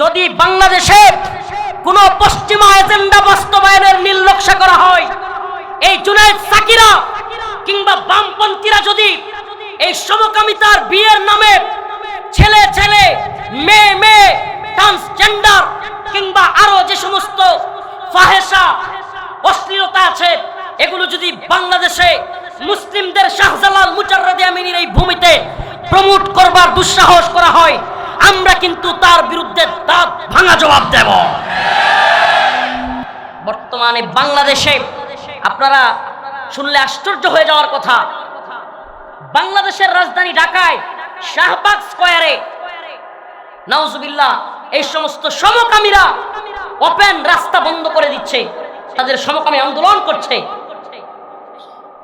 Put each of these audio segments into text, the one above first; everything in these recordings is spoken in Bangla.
যদি বাংলাদেশে কোন পশ্চিমা এজেন্ডা বাস্তবায়নের নীল নকশা করা হয়, এই জুনায়েদ সাকিরা কিংবা বামপন্থীরা যদি এই সমকামিতার বিয়ের নামে ছেলে ছেলে মেয়ে মেয়ে ট্রান্সজেন্ডার কিংবা আরো যে সমস্ত ফাহেসা অশ্লীলতা আছে এগুলো যদি বাংলাদেশে মুসলিমদের শাহজালাল মুজাররদে আমিনীর এই ভূমিতে প্রমোট করবার দুঃসাহস করা হয়, আমরা কিন্তু তার বিরুদ্ধে দাঁত ভাঙা জবাব দেব। বর্তমানে বাংলাদেশে আপনারা শুনলে আশ্চর্য হয়ে যাওয়ার কথা, বাংলাদেশের রাজধানী ঢাকায় শাহবাগ স্কয়ারে নাউজুবিল্লাহ এই সমস্ত সমকামীরা ওপেন রাস্তা বন্ধ করে দিচ্ছে, তাদের সমকামী আন্দোলন করছে।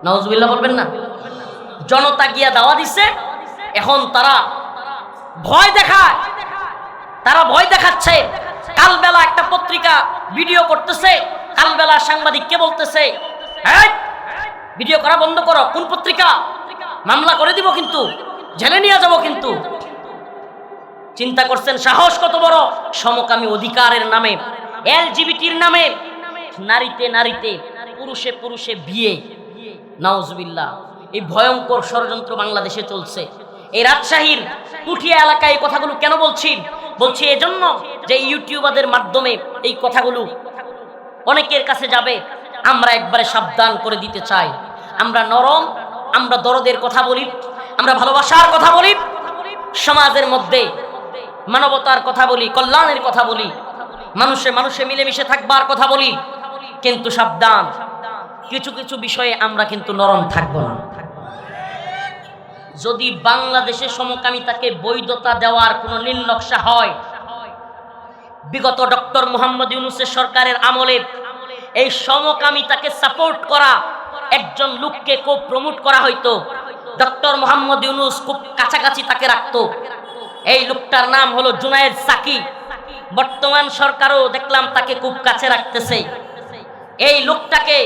নাউজুবিল্লাহ বলবেন না? জনতা গিয়া দাওয়া দিচ্ছে, এখন তারা ভয় দেখায়, তারা ভয় দেখাচ্ছে। কালবেলা একটা পত্রিকা ভিডিও করতেছে, কালবেলা সাংবাদিককে বলতেছে ভিডিও করা বন্ধ করো। কোন পত্রিকা? মামলা করে দিব, কিন্তু জেলে নিয়ে যাব। কিন্তু চিন্তা করছেন সাহস কত বড়? সমকামী অধিকারের নামে, এলজিবিটির নামে, নারীতে নারীতে, পুরুষে পুরুষে বিয়ে। নাউজুবিল্লাহ, এই ভয়ঙ্কর ষড়যন্ত্র বাংলাদেশে চলছে। এই রাজশাহীর পুঠিয়া এলাকায় এই কথাগুলো কেন বলছি এজন্য যে ইউটিউবারদের মাধ্যমে এই কথাগুলো অনেকের কাছে যাবে। আমরা একবারে সাবধান করে দিতে চাই, আমরা নরম, আমরা দরদের কথা বলি, আমরা ভালোবাসার কথা বলি, সমাজের মধ্যে মানবতার কথা বলি, কল্যাণের কথা বলি, মানুষে মানুষে মিলেমিশে থাকবার কথা বলি। কিন্তু সাবধান, কিছু কিছু বিষয়ে আমরা কিন্তু নরম থাকব না। যদি বাংলাদেশে সমকামিতাকে বৈধতা দেওয়ার কোনো নীল নকশা হয়, বিগত ডক্টর মোহাম্মদ ইউনূসের সরকারের আমলে এই সমকামিতাকে সাপোর্ট করা একজন লোককে খুব প্রমোট করা হইতো। ডক্টর মোহাম্মদ ইউনূস খুব কাছাকাছি তাকে রাখতো। এই লোকটার নাম হলো জুনায়েদ সাকি। বর্তমান সরকারও দেখলাম তাকে খুব কাছে রাখতেছে। এই লোকটাকে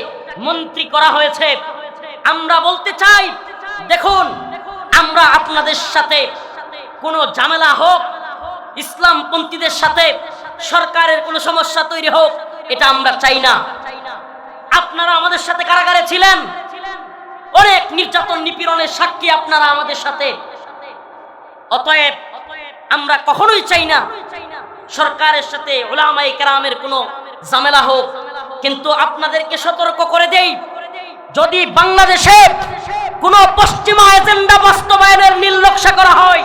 মন্ত্রী করা হয়েছে। আমরা বলতে চাই, দেখুন, আমরা আপনাদের সাথে কোনো ঝামেলা হোক, ইসলামপন্থীদের সাথে সরকারের কোনো সমস্যা তৈরি হোক, এটা আমরা চাই না। আপনারা আমাদের সাথে কারাগারে ছিলেন, অনেক নির্যাতন নিপীড়নের সাক্ষী আপনারা আমাদের সাথে। অতএব আমরা কখনোই চাই না সরকারের সাথে উলামায়ে কেরামের কোনো ঝামেলা হোক। কিন্তু আপনাদেরকে সতর্ক করে দেই, যদি বাংলাদেশে কোন পশ্চিমা এজেন্ডা বাস্তবায়নের নীল নকশা করা হয়,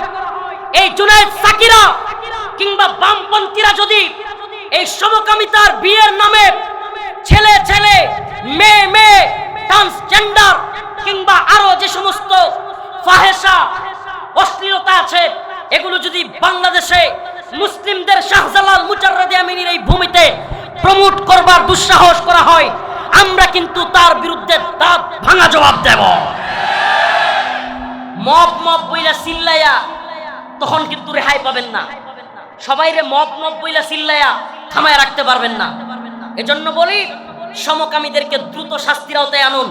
এই জুনায়েদ সাকিরা কিংবা বামপন্থীরা যদি এই সমকামিতার বিয়ের নামে ছেলে ছেলে মেয়ে মেয়ে ট্রান্সজেন্ডার কিংবা আরো যে সমস্ত ফাহেসা অশ্লীলতা আছে এগুলো যদি বাংলাদেশে মুসলিমদের শাহজালাল মুজাররদে আমিনীর এই ভূমিতে প্রমোট করবার দুঃসাহস করা হয়, আমরা কিন্তু তার বিরুদ্ধে দাঁত ভাঙা জবাব দেব। মব মব বইলা চিল্লাইয়া তখন কিন্তু রেহাই পাবেন না। সবাইরে মব মব বইলা চিল্লাইয়া থামায় রাখতে পারবেন না। এজন্য বলি, সমকামীদেরকে দ্রুত শাস্তির আওতায় আনুন,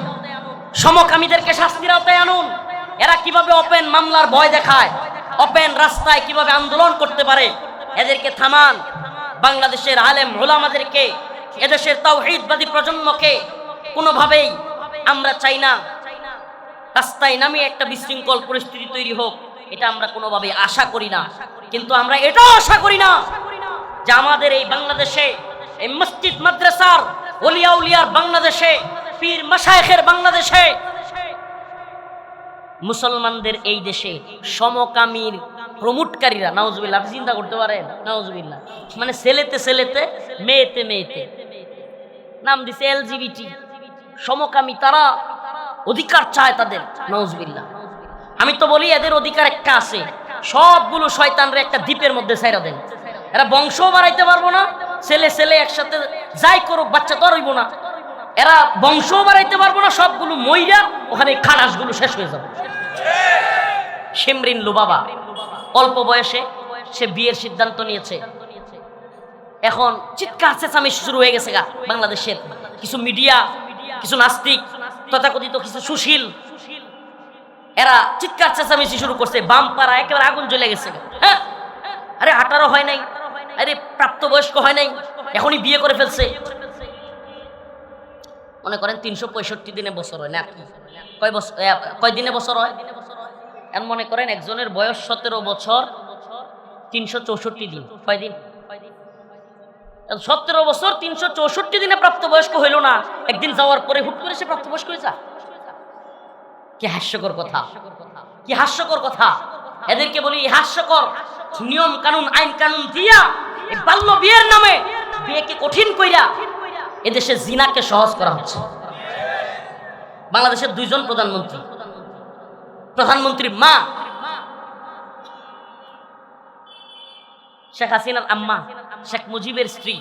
সমকামীদেরকে শাস্তির আওতায় আনুন। এরা কিভাবে ওপেন মামলার ভয় দেখায়, ওপেন রাস্তায় কিভাবে আন্দোলন করতে পারে, এদেরকে থামান। বাংলাদেশের আলেম উলামাদেরকে, এদেশের তাওহীদবাদী প্রজন্মকে কোনোভাবেই আমরা চাই না রাস্তায় নামিয়ে একটা বিশৃঙ্খল পরিস্থিতি তৈরি হোক, এটা আমরা কোনোভাবে আশা করি না। কিন্তু আমরা এটাও আশা করি না যে আমাদের এই বাংলাদেশে, এই মসজিদ মাদ্রাসার ওলিয়া উলিয়ার বাংলাদেশে, পীর মাশায়েখের বাংলাদেশে, মুসলমানদের এই দেশে সমকামীর প্রমোটকারীরা, নাউজুবিল্লাহ, আপনি চিন্তা করতে পারেন, নাউজুবিল্লাহ, মানে ছেলেতে ছেলেতে মেয়েতে মেয়েতে নাম দিছে এলজিবিটি, সমকামী, তারা অধিকার চায় তাদের। নাউজুবিল্লাহ, আমি তো বলি এদের অধিকার একটা আছে, সবগুলো শয়তানরে একটা দ্বীপের মধ্যে ছাইরা দেন। এরা বংশও বাড়াইতে পারবো না, ছেলে ছেলে একসাথে যাই করুক বাচ্চা তো রইব না। এরা বংশও বাড়াইতে পারবো না, সবগুলো মইরা ওখানে খালাসগুলো শেষ হয়ে যাবে। শিমরিন লুবাবা অল্প বয়সে সে বিয়ের সিদ্ধান্ত নিয়েছে। এখন চিৎকার চেঁচামেচি শুরু হয়ে গেছে বাংলাদেশের কিছু মিডিয়া, কিছু নাস্তিক, তথাকথিত কিছু সুশীল, এরা চিৎকার চেঁচামেচি শুরু করছে। বামপাড়া একেবারে আগুন জ্বলে গেছে। হ্যাঁ, আরে 18 হয় নাই, আরে প্রাপ্তবয়স্ক হয় নাই, এখনই বিয়ে করে ফেলছে। মনে করেন 365 দিনে বছর হয় না, কয় বছর, কয় দিনে বছর হয়? এখন মনে করেন একজনের বয়স 17 বছর, 364 দিন, কয় দিন? 17 বছর 364 দিনে প্রাপ্তবয়স্ক হইল না, একদিন যাওয়ার পরে হুট করে সে প্রাপ্তবয়স্ক হয়ে যায়। কি হাস্যকর কথা, কি হাস্যকর কথা। এদেরকে বলি হাস্যকর নিয়ম কানুন, আইন কানুন দিয়া এই বাল্য বিয়ের নামে বিয়েকে কঠিন কইরা এদেশে জিনাকে সহজ করা হচ্ছে। বাংলাদেশের 2জন প্রধানমন্ত্রী, প্রধানমন্ত্রীর মা শেখ হাসিনার আম্মা, শেখ মুজিবের স্ত্রী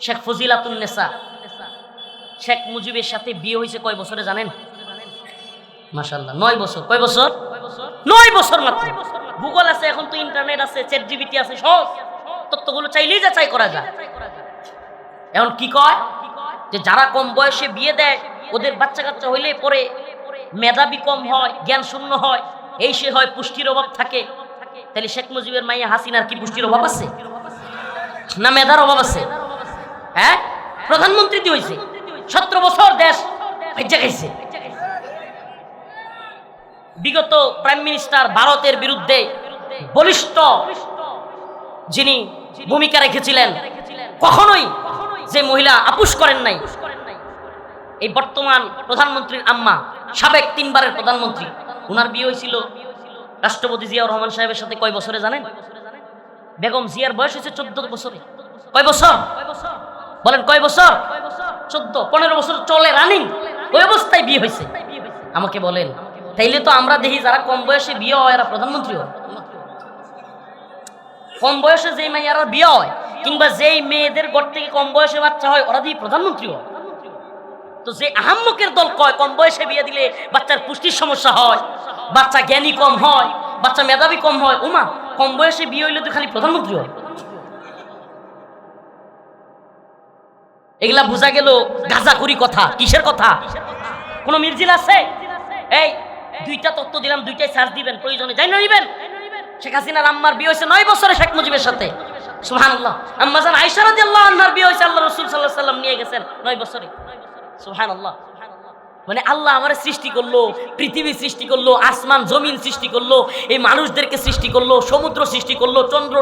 শেখ ফজিলাতুন্নেসা, শেখ মুজিবের সাথে বিয়ে হয়েছে কয় বছরে জানেন? মাশাআল্লাহ 9 বছর। কয় বছর? 9 বছর মাত্র। গুগল আছে, এখন তো ইন্টারনেট আছে, চ্যাট জিপিটি আছে, সব তথ্যগুলো চাইলেই যাচাই করা যায়। এখন কি কয় যে যারা কম বয়সে বিয়ে দেয় ওদের বাচ্চা কাচ্চা হইলে পরে মেধাবী কম হয়, জ্ঞান শূন্য হয়, এই সে হয়, পুষ্টির অভাব থাকে। তাহলে শেখ মুজিবের মাইয়া হাসিনার কি পুষ্টির অভাব আছে না মেধার অভাব আছে? হ্যাঁ, প্রধানমন্ত্রী দিয়ে হয়েছে, 17 বছর দেশ ভেজা খাইছে। বিগত প্রাইম মিনিস্টার ভারতের বিরুদ্ধে বলিষ্ঠ যিনি ভূমিকা রেখেছিলেন, কখনোই যে মহিলা আপোষ করেন নাই, এই বর্তমান প্রধানমন্ত্রীর আম্মা, সাবেক 3 বারের প্রধানমন্ত্রী, ওনার বিয়ে হয়েছিল রাষ্ট্রপতি জিয়াউর রহমান সাহেবের সাথে কয় বছরে জানেন? বেগম জিয়ার বয়স হয়েছে 14 বছরে। কয় বছর বলেন? কয় বছর? 14, 15 বছর চলে রানিং, ওই অবস্থায় বিয়ে হয়েছে। আমাকে বলেন, তাইলে তো আমরা দেখি যারা কম বয়সে বিয়ে হয় এরা প্রধানমন্ত্রী হয়। কম বয়সে যেই মেয়েরা বিয়ে হয় কিংবা যেই মেয়েদের ঘর থেকে কম বয়সে বাচ্চা হয় ওরা দিয়ে প্রধানমন্ত্রী হয়। তো যে আহাম্মকের দল কয় কম বয়সে বিয়ে দিলে বাচ্চার পুষ্টির সমস্যা হয়, বাচ্চা জ্ঞানী কম হয়, বাচ্চা মেধাবী কম হয়, ওমা কম বয়সে বিয়ে হইলে তো খালি প্রধানমন্ত্রী হয়। এগুলা বোঝা গেল গাঁজাখুরি কথা। কিসের কথা? কোন মির্জিল আছে? এই 2টা তথ্য দিলাম, 2টাই সার্চ দিবেন, প্রয়োজনে জানিয়ে নিবেন। শেখ হাসিনার আম্মার বিয়ে হয়েছে 9 বছরে শেখ মুজিবের সাথে। সুবহানাল্লাহ। আম্মা জান আয়েশা রাদিয়াল্লাহু আনহার বিয়ে হয়েছে আল্লাহ রাসূল সাল্লাল্লাহু আলাইহি ওয়াসাল্লাম নিয়ে গেছেন 9 বছরে। সুবহানাল্লাহ। মানে আল্লাহ আমারে সৃষ্টি করলো, পৃথিবী সৃষ্টি করলো, আসমান জমিন সৃষ্টি করলো, এই মানুষদেরকে সৃষ্টি করলো, সমুদ্র সৃষ্টি করলো, চন্দ্র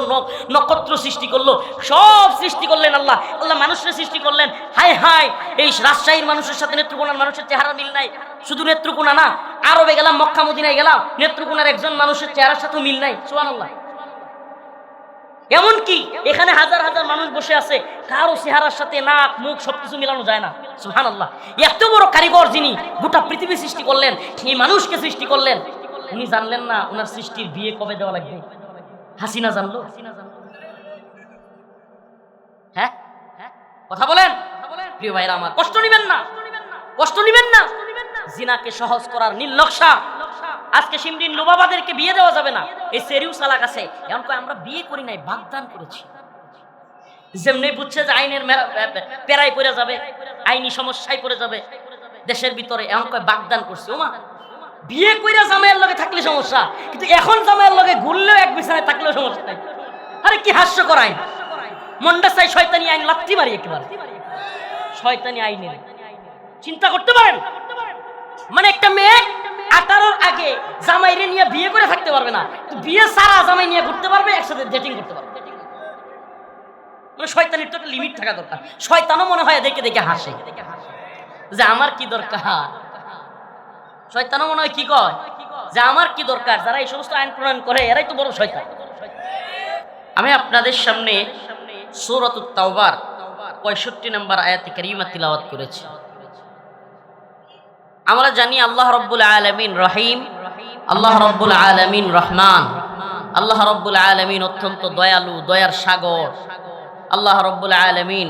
নক্ষত্র সৃষ্টি করলো, সব সৃষ্টি করলেন আল্লাহ। আল্লাহ মানুষের সৃষ্টি করলেন। হায় হায়, এই রাজশাহীর মানুষের সাথে নেত্রকোনার মানুষের চেহারা মিল নাই। শুধু নেত্রকোনা না, আরবে গেলাম, মক্কা মদিনায় গেলাম, নেত্রকোনার একজন মানুষের চেহারার সাথে মিল নাই। সুবহানাল্লাহ। এমনকি এখানে হাজার হাজার মানুষ বসে আছে, কারো চেহারার সাথে নাক মুখ সবকিছু মিলানো যায় না। সুবহানাল্লাহ। এত বড় কারিগর যিনি গোটা পৃথিবী সৃষ্টি করলেন, এই মানুষকে সৃষ্টি করলেন, উনি জানলেন না ওনার সৃষ্টির বিয়ে কবে দেওয়া লাগবে? হাসিনা জানলো? হ্যাঁ, কথা বলেন প্রিয় ভাইরা আমার। কষ্ট নিবেন না, কষ্ট নিবেন না। জিনাকে সহজ করার নীল নকশা। আজকে সিমরিন লোবাবাদেরকে বিয়ে দেওয়া যাবে না, এই সেরিউ সালাক আছে। এখন কয় আমরা বিয়ে করি নাই, বাগদান করেছি। যেমনি বুঝছে যে আইনের পেরাই পড়ে যাবে, আইনি সমস্যায় পড়ে যাবে দেশের ভিতরে, এখন কয় বাগদান করছে। ওমা, বিয়ে কইরা জামাইয়ের লগে থাকলে সমস্যা, কিন্তু এখন জামাইয়ের লগে ঘুরলেও এক বিছানায় থাকলেও সমস্যা নাই। আরে কি হাস্যকর আইন! মন্ডা চাই শয়তানি আইন লাথি মারি একেবারে। শয়তানি আইনের চিন্তা করতে পারেন? মানে একটা মেয়ে 18 আগে জামাইরে নিয়ে বিয়ে করে থাকতে পারবে না, বিয়ে সারা জামাই নিয়ে ঘুরতে পারবে, একসাথে ডেটিং করতে পারবে। মানে শয়তানির তো একটা লিমিট থাকা দরকার। শয়তানও মনে হয় দেখে দেখে হাসে যে আমার কি দরকার। শয়তানও মনে হয় কি কয় যে আমার কি দরকার। যারা এই সমস্ত আইন প্রণয়ন করে এরাই তো বড় শয়তান। আমি আপনাদের সামনে সূরাতুত তাওবার 65 নম্বর আয়াতে কারিমা তিলাওয়াত করেছি। আমরা জানি আল্লাহ রাব্বুল আলামিন রহিম, আল্লাহ রাব্বুল আলামিন রহমান, আল্লাহ রাব্বুল আলামিন অত্যন্ত দয়ালু, দয়ার সাগর। আল্লাহ রাব্বুল আলামিন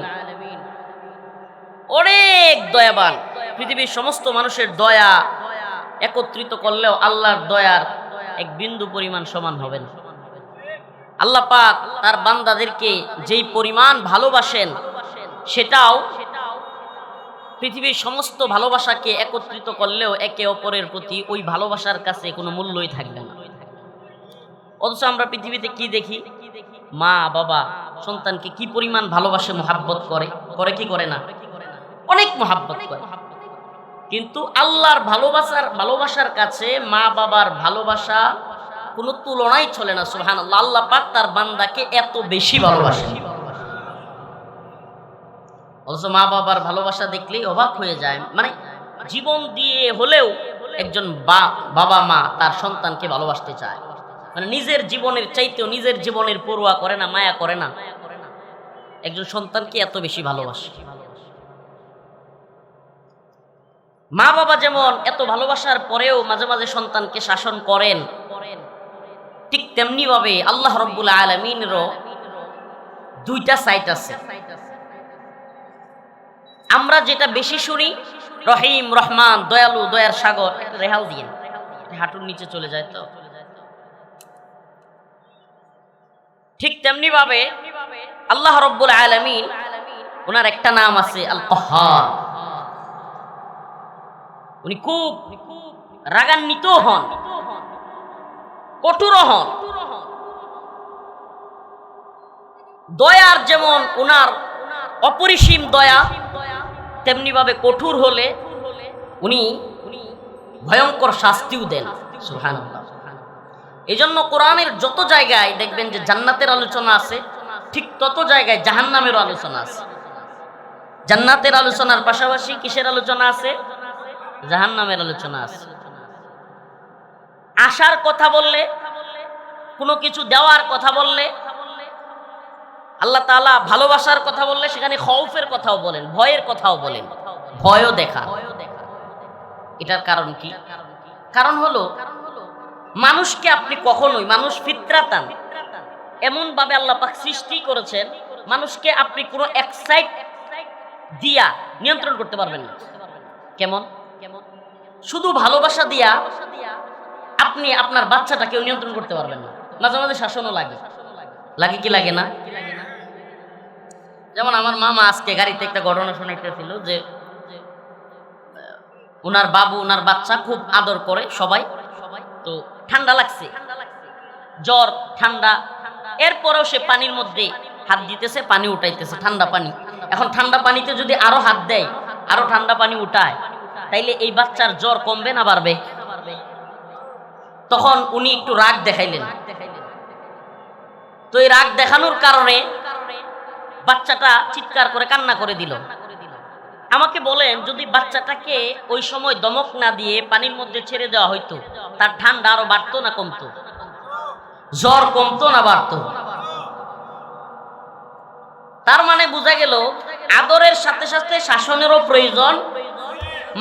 অনেক দয়াবান। পৃথিবীর সমস্ত মানুষের দয়া একত্রিত করলেও আল্লাহর দয়ার এক বিন্দু পরিমাণ সমান হবে না। আল্লাহ পাক তার বান্দাদেরকে যেই পরিমাণ ভালোবাসেন, সেটাও পৃথিবীর সমস্ত ভালোবাসাকে একত্রিত করলেও একে অপরের প্রতি ওই ভালোবাসার কাছে কোনো মূল্যই থাকবে না। অথচ আমরা পৃথিবীতে কি দেখি, মা বাবা সন্তানকে কি পরিমাণ ভালোবাসে, মোহাব্বত করে, করে কি করে না? অনেক মোহাব্বত করে। কিন্তু আল্লাহর ভালোবাসার কাছে মা বাবার ভালোবাসা কোনো তুলনাই চলে না। সুবহানাল্লাহ, আল্লাহ পাক তার বান্দাকে এত বেশি ভালোবাসেন। অথচ মা বাবার ভালোবাসা দেখলেই অবাক হয়ে যায়। মানে জীবন দিয়ে হলেও একজন বাবা মা তার সন্তানকে ভালোবাসতে চায়, মানে নিজের জীবনের চাইতেও নিজের জীবনের পরোয়া করে না, মায়া করে না, একজন সন্তানকে এত বেশি ভালোবাসে। মা বাবা যেমন এত ভালোবাসার পরেও মাঝে মাঝে সন্তানকে শাসন করেন, ঠিক তেমনি ভাবে আল্লাহ রাব্বুল আলামিনেরও দুইটা সাইড আছে। আমরা যেটা বেশি শুনি, রহিম, রহমান, দয়ালু, দয়ার সাগর, একটা রেহাল দিয়ে হাঁটুর নিচে চলে যায়। তো ঠিক তেমনি ভাবে আল্লাহ রাব্বুল আলামিন, ওনার একটা নাম আছে আল কাহ্হার। উনি খুব রাগান্বিত হন, কঠোর হন। দয়ার যেমন ওনার অপরিসীম দয়া, তেমনি ভাবে কঠোর হলে উনি ভয়ঙ্কর শাস্তিও দেন। সুবহানাল্লাহ। এই জন্য কোরআনের যত জায়গায় দেখবেন যে জান্নাতের আলোচনা আছে, ঠিক তত জায়গায় জাহান্নামের আলোচনা আছে। জান্নাতের আলোচনার পাশাপাশি কিসের আলোচনা আছে? জাহান্নামের আলোচনা আছে। আশার কথা বললে, কোনো কিছু দেওয়ার কথা বললে, আল্লাহ তাআলা ভালোবাসার কথা বললে সেখানে খৌফের কথাও বলেন, ভয়ের কথাও বলেন, ভয়ও দেখা। এটার কারণ কি? কারণ হলো মানুষকে আপনি কখনোই, মানুষ ফিতরাতান এমন ভাবে আল্লাহ পাক সৃষ্টি করেছেন, মানুষকে আপনি কোনো এক্সাইট দিয়া নিয়ন্ত্রণ করতে পারবেন না। কেমন? শুধু ভালোবাসা দিয়া আপনি আপনার বাচ্চাটাকেও নিয়ন্ত্রণ করতে পারবেন না। মাঝে মাঝে শাসনও লাগে, লাগে কি লাগে না? যেমন আমার মামা আজকে গাড়িতে একটা ঘটনা শুনাইতেছিল যে ওনার বাবু ওনার বাচ্চা খুব আদর করে সবাই, তো ঠান্ডা লাগছে, জ্বর, ঠান্ডা, এরপরেও সে পানির মধ্যে হাত দিতেছে, পানি উঠাইতেছে, ঠান্ডা পানি। এখন ঠান্ডা পানিতে যদি আরো হাত দেয়, আরো ঠান্ডা পানি উঠায়, তাইলে এই বাচ্চার জ্বর কমবে না বাড়বে? তখন উনি একটু রাগ দেখাইলেন। তো এই রাগ দেখানোর কারণে বাচ্চাটা চিৎকার করে কান্না করে দিল। আমাকে বলেন, যদি বাচ্চাটাকে ওই সময় দমক না দিয়ে পানির মধ্যে ছেড়ে দেওয়া হইতো, তার ঠান্ডা আরো বাড়তো না কমতো? জ্বর কমতো না বাড়তো? তার মানে বোঝা গেল আদরের সাথে সাথে শাসনেরও প্রয়োজন।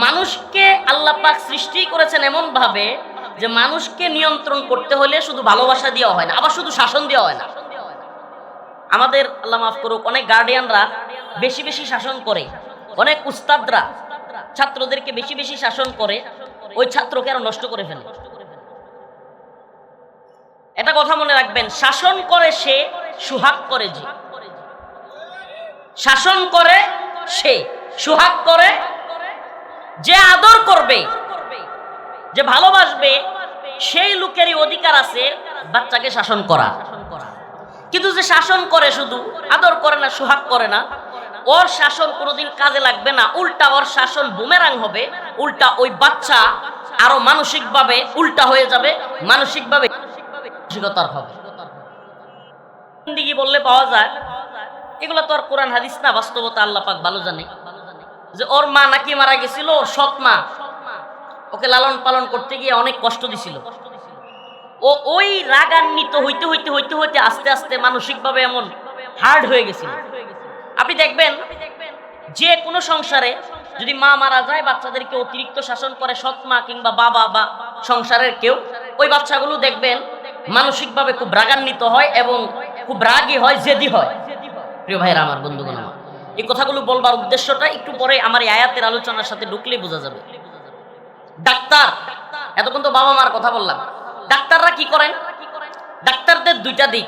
মানুষকে আল্লাহ পাক সৃষ্টি করেছেন এমন ভাবে যে মানুষকে নিয়ন্ত্রণ করতে হলে শুধু ভালোবাসা দেওয়া হয় না, আবার শুধু শাসন দেওয়া হয় না। আমাদের আল্লাহ মাফ করুক, অনেক গার্ডিয়ানরা বেশি বেশি শাসন করে, অনেক উস্তাদরা ছাত্রদেরকে বেশি বেশি শাসন করে, ওই ছাত্রকে আরো নষ্ট করে ফেলে। এটা কথা মনে রাখবেন, শাসন করে সে, সুহাগ করে যে। শাসন করে সে, সুহাগ করে যে। আদর করবে, যে ভালোবাসবে, সেই লোকেরই অধিকার আছে বাচ্চাকে শাসন করা। কিন্তু যে শাসন করে শুধু, আদর করে না, সুহাগ করে না, ওর শাসন কোনোদিন কাজে লাগবে না। উল্টা ওর শাসন বুমেরাং হবে, উল্টা ওই বাচ্চা আরো মানসিকভাবে উল্টা হয়ে যাবে, মানসিকভাবে হবে। জিন্দেগি বললে পাওয়া যায়, এগুলো তো আর কোরআন হাদিস না, বাস্তবতা আল্লাহ পাক ভালো জানে। যে ওর মা নাকি মারা গেছিল, ওর সৎ মা ওকে লালন পালন করতে গিয়ে অনেক কষ্ট দিছিল। ও ওই রাগান্বিত হইতে হইতে হইতে হইতে আস্তে আস্তে মানসিকভাবে এমন হার্ড হয়ে গেছিল। আপনি দেখবেন যে কোনো সংসারে যদি মা মারা যায়, বাচ্চাদেরকে অতিরিক্ত শাসন করে সৎ মা কিংবা বাবা বা সংসারের কেউ, ওই বাচ্চাগুলো দেখবেন মানসিকভাবে খুব রাগান্বিত হয় এবং খুব রাগী হয়, জেদি হয়। প্রিয় ভাইরা আমার, বন্ধুগণ আমার, এই কথাগুলো বলবার উদ্দেশ্যটা একটু পরে আমার এই আয়াতের আলোচনার সাথে ঢুকলেই বোঝা যাবে। ডাক্তার, এতক্ষণ তো বাবা মার কথা বললাম, ডাক্তাররা কি করেন? ডাক্তারদের দুইটা দিক।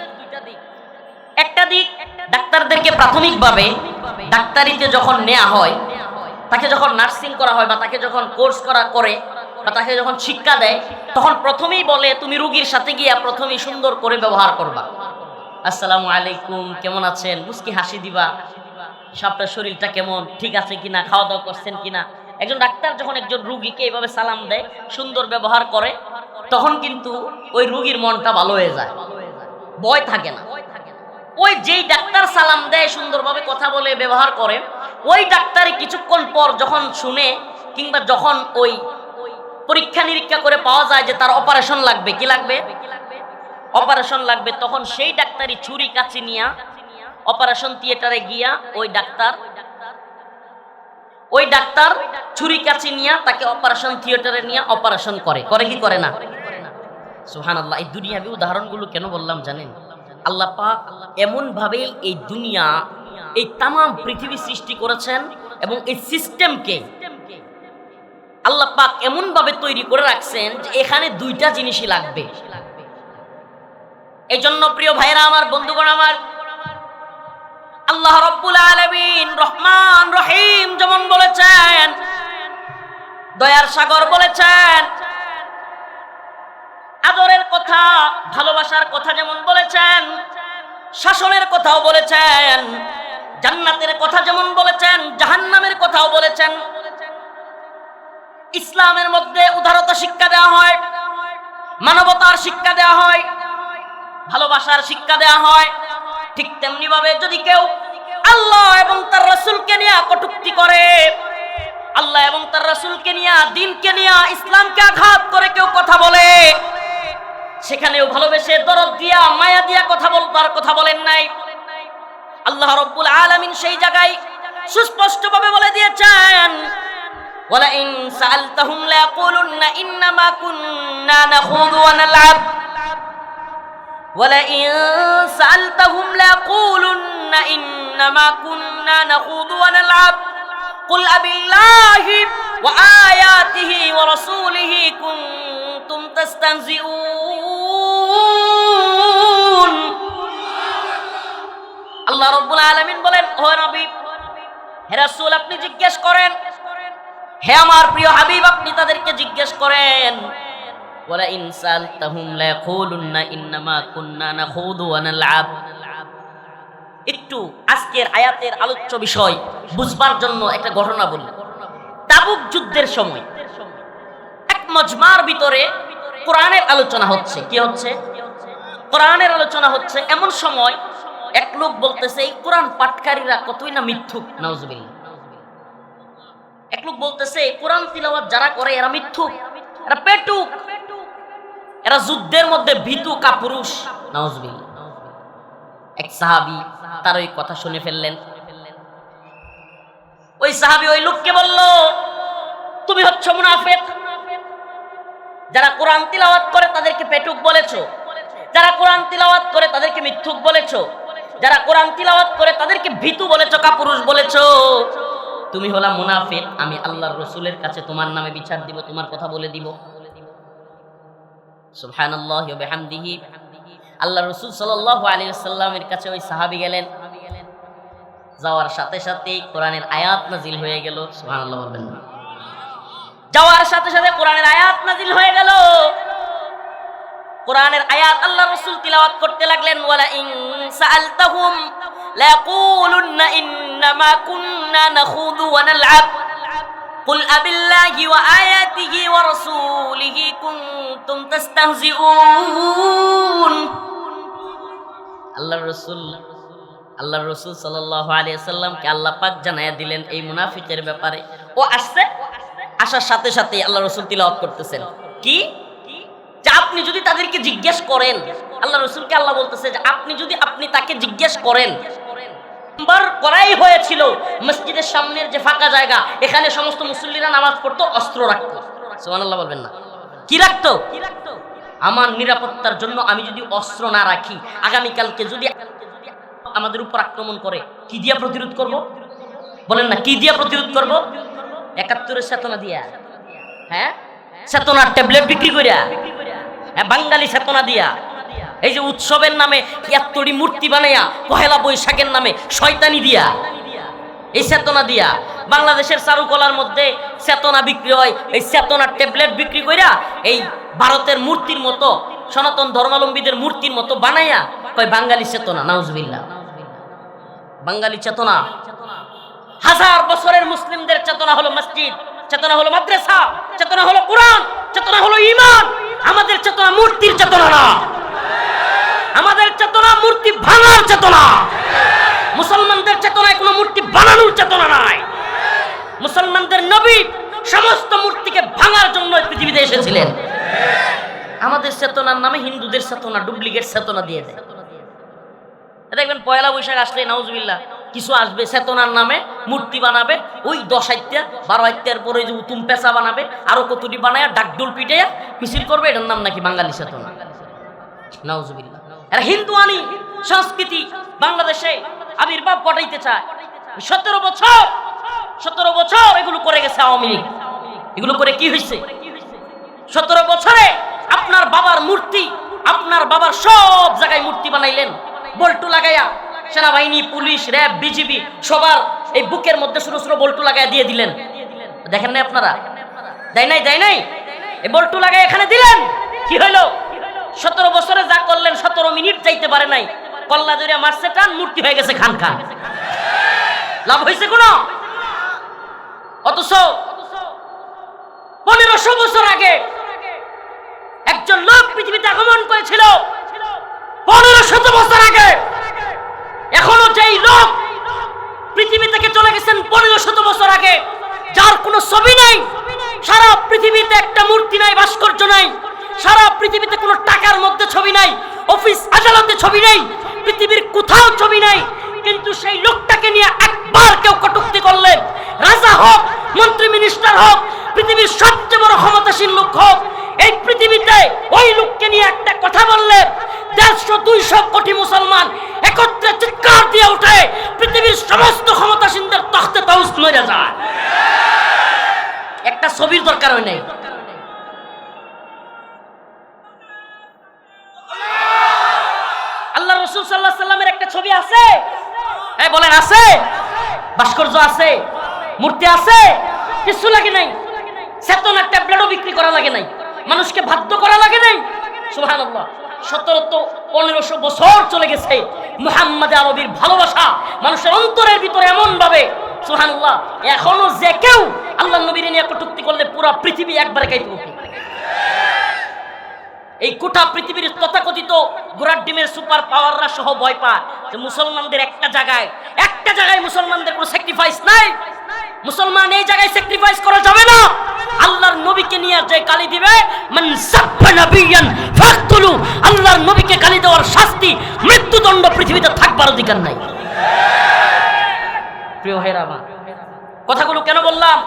একটা দিক, ডাক্তারদেরকে প্রাথমিকভাবে ডাক্তারিতে যখন নেওয়া হয়, তাকে যখন নার্সিং করা হয় বা তাকে যখন কোর্স করে বা তাকে যখন শিক্ষা দেয় তখন প্রথমেই বলে তুমি রোগীর সাথে গিয়া প্রথমেই সুন্দর করে ব্যবহার করবা। আসসালামু আলাইকুম, কেমন আছেন, মুস্কি হাসি দিবা, আপনার শরীরটা কেমন, ঠিক আছে কিনা, খাওয়া দাওয়া করছেন কিনা। একজন ডাক্তার যখন একজন রুগীকে এইভাবে সালাম দেয়, সুন্দর ব্যবহার করে, তখন কিন্তু ওই রুগীর মনটা ভালো হয়ে যায়, ভয় থাকে না। ওই যেই ডাক্তার সালাম দেয়, সুন্দরভাবে কথা বলে ব্যবহার করে, ওই ডাক্তারই কিছুক্ষণ পর যখন শুনে কিংবা যখন ওই পরীক্ষা নিরীক্ষা করে পাওয়া যায় যে তার অপারেশন লাগবে, কি লাগবে, অপারেশন লাগবে, তখন সেই ডাক্তারই ছুরি কাঁচি নিয়ে অপারেশন থিয়েটারে গিয়া ওই ডাক্তার ছুরি কাঁচি নিয়ে তাকে অপারেশন থিয়েটারে নিয়ে অপারেশন করে কি করে না? সুবহানাল্লাহ। এই দুনিয়াবি উদাহরণগুলো কেন বললাম জানেন? আল্লাহ পাক এমন ভাবে এই দুনিয়া, এই তামাম পৃথিবী সৃষ্টি করেছেন এবং এই সিস্টেমকে আল্লাহ পাক এমন ভাবে তৈরি করে রাখছেন যে এখানে দুইটা জিনিসই লাগবে। এই জন্য প্রিয় ভাইরা আমার, বন্ধুগণ আমার, আল্লাহ রাব্বুল আলামিন রহমান রহিম যেমন বলেছেন, দয়ার সাগর বলেছেন, আদরের কথা, ভালোবাসার কথা যেমন বলেছেন, শাসনের কথাও বলেছেন, জান্নাতের কথা যেমন বলেছেন, জাহান্নামের কথাও বলেছেন। ইসলামের মধ্যে উদারতা শিক্ষা দেওয়া হয়, মানবতার শিক্ষা দেওয়া হয়, ভালোবাসার শিক্ষা দেওয়া হয়। ঠিক তেমনি ভাবে যদি কেউ আল্লাহ এবং তার রাসূলকে নিয়ে কটূক্তি করে, আল্লাহ এবং তার রাসূলকে নিয়ে, দ্বীনকে নিয়ে, ইসলামকে আঘাত করে কেউ কথা বলে, সেখানেও ভালোবেসে দরদ দিয়া মায়া দিয়া কথা বলেন নাই। আল্লাহ রাব্বুল আলামিন সেই জায়গায় সুস্পষ্টভাবে বলে দিয়েছেন, ওয়ালা ইন সাআলতাহুম লা ইয়াকুলুন্না ইন্নামা কুন্না নাখুযু ওয়া নালআব ওয়ালা ইন সাআলতাহুম লা ইয়াকুলুন্না ইন্নামা কুন্না নাখুযু ওয়া নালআব কুল আবিল্লাহি ওয়া আয়াতিহি ওয়া রাসূলিহি কুনতুম তাস্তাহজিউন। আল্লাহ রাব্বুল আলামিন বলেন, ও নবী, হে রাসূল, আপনি জিজ্ঞেস করেন, হে আমার প্রিয় হাবিব, আপনি তাদেরকে জিজ্ঞেস করেন, ওয়ালা ইন সাআলতাহুম লা ইয়াকুলুন্না ইন্নামা কুন্না নাখুযু ওয়া নালআব। একটু আজকের আয়াতের আলোচ্য বিষয় বুঝবার জন্য একটা ঘটনা বলি। তাবুক যুদ্ধের সময় এক মজমার ভিতরে কোরআনের আলোচনা হচ্ছে। কি হচ্ছে? কোরআনের আলোচনা হচ্ছে। এমন সময় এক লোক বলতেছে, এই কোরআন পাঠকারীরা কতই না মিথ্যুক, নাউজুবিল্লাহ। এক লোক বলতেছে, কোরআন তিলাওয়াত যারা করে এরা মিথ্যুক, এরা পেটুক, এরা যুদ্ধের মধ্যে ভীতু কাপুরুষ, নাউজুবিল্লাহ। এক সাহাবী তার ওই কথা শুনে ফেললেন। ওই সাহাবী ওই লোককে বলল, তুমি হচ্ছ মুনাফিক। যারা কোরআন তিলাওয়াত করে তাদেরকে পেটুক বলেছো, যারা কোরআন তিলাওয়াত করে তাদেরকে মিথ্যুক বলেছো, যারা কোরআন তিলাওয়াত করে তাদেরকে ভীতু বলেছো, কাপুরুষ বলেছো, তুমি হলা মুনাফিক। আমি আল্লাহর রাসূলের কাছে তোমার নামে বিচার দিব, তোমার কথা বলে দিব। সুবহানাল্লাহি ওয়া বিহামদিহি। আল্লাহর রাসূল সাল্লাল্লাহু আলাইহি ওয়াসাল্লামের কাছে ওই সাহাবী গেলেন। যাওয়ার সাথে সাথে কোরআনের আয়াত নাজিল হয়ে গেল। সুবহানাল্লাহ বলবেন না? যাওয়ার সাথে সাথে কোরআনের আয়াত নাজিল হয়ে গেল। কোরআনের আয়াত আল্লাহর রাসূল তিলাওয়াত করতে লাগলেন। ওয়ালা ইন সাআলতাহুম লা ইয়াকুলুন্না ইন্নামা কুন্না নাখুযু ওয়া নালআব কুল আবিল্লাহি ওয়া আয়াতিহি ওয়া রাসূলিহি কুনতুম তাস্তাহজিউন। আল্লাহর রাসূল সাল্লাল্লাহু আলাইহি ওয়াসাল্লামকে আল্লাহ পাক জানায়া দিলেন এই মুনাফিকের ব্যাপারে। ও আসছে, আসার সাথে সাথে আল্লাহর রাসূল তিলাওয়াত করতেছেন কি, যে আপনি যদি তাদেরকে জিজ্ঞেস করেন, আল্লাহ রাসূলকে আল্লাহ বলতেছে যে আপনি তাকে জিজ্ঞেস করেন। বার করাই হয়েছিল মসজিদের সামনের যে ফাঁকা জায়গা, এখানে সমস্ত মুসল্লিরা নামাজ পড়তো, অস্ত্র রাখতো। সুবহানাল্লাহ বলবেন না? কি রাখতো? আমার নিরাপত্তার জন্য আমি যদি অস্ত্র না রাখি, আগামীকালকে যদি আমাদের উপর আক্রমণ করে, কি দিয়া প্রতিরোধ করব? বলেন না, কি দিয়া প্রতিরোধ করব? ৭১-এর চেতনা দিয়া, হ্যাঁ, চেতনার ট্যাবলেট বিক্রি করিয়া, হ্যাঁ, বাঙালি চেতনা দিয়া, এই যে উৎসবের নামে এত্তরি মূর্তি বানাইয়া, পহেলা বৈশাখের নামে শয়তানি দিয়া, এই চেতনা দিয়া, বাংলাদেশের চারুকলার মধ্যে চেতনা বিক্রি হয়, এই চেতনার ট্যাবলেট বিক্রি কইরা এই ভারতের মূর্তির মতো, সনাতন ধর্মাবলম্বীদের মূর্তির মতো বানাইয়া কয় বাঙালি চেতনা। নাউজুবিল্লাহ। বাঙালি চেতনা, হাজার বছরের মুসলিমদের চেতনা হলো মসজিদ, চেতনা হলো মাদ্রাসা, চেতনা হলো কোরআন, চেতনা হলো ঈমান। আমাদের চেতনা মূর্তির চেতনা না, আমাদের চেতনা মূর্তি ভাঙার চেতনা। মুসলমানদের চেতনায় কোনো মূর্তি বানানোর চেতনা নাই। মুসলমানদের নবী সমস্ত মূর্তিকে ভাঙার জন্য পৃথিবীতে এসেছিলেন। আমাদের চেতনার নামে হিন্দুদের চেতনা ডুপ্লিকেট চেতনা দিয়ে দেয়। দেখবেন পয়লা বৈশাখ আসলে নাউজুবিল্লাহ কিছু আসবে, চেতনার নামে মূর্তি বানাবে, ওই 10 আইত্যা 12 আইত্যার পরে যে উতুম পেঁচা বানাবে, আরো কতটি বানায় ডাকডোল পিটাইয়া মিছিল করবে, এটার নাম নাকি বাঙালি চেতনা। নাউজুবিল্লাহ। এরা হিন্দু আনি সংস্কৃতি বাংলাদেশে আবির্ভাব ঘটাইতে চায়। 17 বছর এগুলো করে গেছে আওয়ামী লীগ। এগুলো করে কি হয়েছে? 17 বছরে আপনার বাবার মূর্তি, আপনার বাবার সব জায়গায় মূর্তি বানাইলেন, বল্টু লাগাইয়া সেনাবাহিনী, পুলিশ, র্যাব, বিজিবি সবার এই বুকের মধ্যে ছোট ছোট বল্টু লাগাইয়া দিয়ে দিলেন। দেখেন নাই আপনারা? দেয় নাই এই বল্টু লাগাই এখানে দিলেন, কি হইলো? 17 বছরে যা করলেন 17 মিনিট যাইতে পারে নাই, কল্লা জড়িয়া মারছে টান, মূর্তি হয়ে গেছে খান খান। লাভ হয়েছে কোন? অথচ 1500 বছর আগে একজন লোক পৃথিবীতে আগমন করেছিল, 1500 বছর আগে। এখনো যেই লোক পৃথিবী থেকে চলে গেছেন 1500 বছর আগে, যার কোনো ছবি নাই, সারা পৃথিবীতে একটা মূর্তি নাই, ভাস্কর্য নাই, সারা পৃথিবীতে কোনো টাকার মধ্যে ছবি নাই, অফিস আদালতে ছবি নাই, পৃথিবীর কোথাও ছবি নাই, কিন্তু সেই লোকটাকে নিয়ে একবার কেউ কটূক্তি করলে, রাজা হোক, মন্ত্রী, মিনিস্টার হোক, পৃথিবীর সবচেয়ে বড় ক্ষমতাসীন লোক হোক, এই পৃথিবীতে ওই লোককে নিয়ে একটা কথা বললে 150-200 কোটি মুসলমান একত্রে চিৎকার দিয়ে ওঠে, পৃথিবীর সমস্ত ক্ষমতাসীনদের তখতে তাউস নড়ে যায়। একটা ছবির দরকার হয় নাই। আল্লাহ রাসূল সাল্লাল্লাহু আলাইহি সাল্লামের একটা ছবি আছে, বলেন আছে? ভাস্কর্য আছে, মূর্তি আছে, কিছু লাগে নাই। চেতনার ট্যাবলেটও বিক্রি করা লাগে নাই, মানুষকে বাধ্য করা লাগে নাই। সুবহানাল্লাহ। 1500 বছর চলে গেছে, মুহাম্মদ আরবির ভালোবাসা মানুষের অন্তরের ভিতরে এমন ভাবে, সুবহানাল্লাহ, এখনো যে কেউ আল্লাহর নবীর নিয়ে কটূক্তি করলে পুরো পৃথিবী একবারে কাঁপে ওঠে। এই গোটা পৃথিবীর তথাকথিত ঘোড়ার ডিমের সুপার পাওয়াররা সহ ভয় পায় যে মুসলমানদের একটা জায়গায় মুসলমানদের কোনো স্যাক্রিফাইস নাই, মুসলমান এই জায়গায় স্যাক্রিফাইস করা যাবে না। আল্লাহর নবীকে নিয়ে যে গালি দিবে, মান সাব্বা নাবিয়ান ফাকতুলু, আল্লাহর নবীকে গালি দেওয়ার শাস্তি মৃত্যুদণ্ড, পৃথিবীতে থাকবার অধিকার নাই। প্রিয় ভাইরা আমার, কথাগুলো কেন বললাম?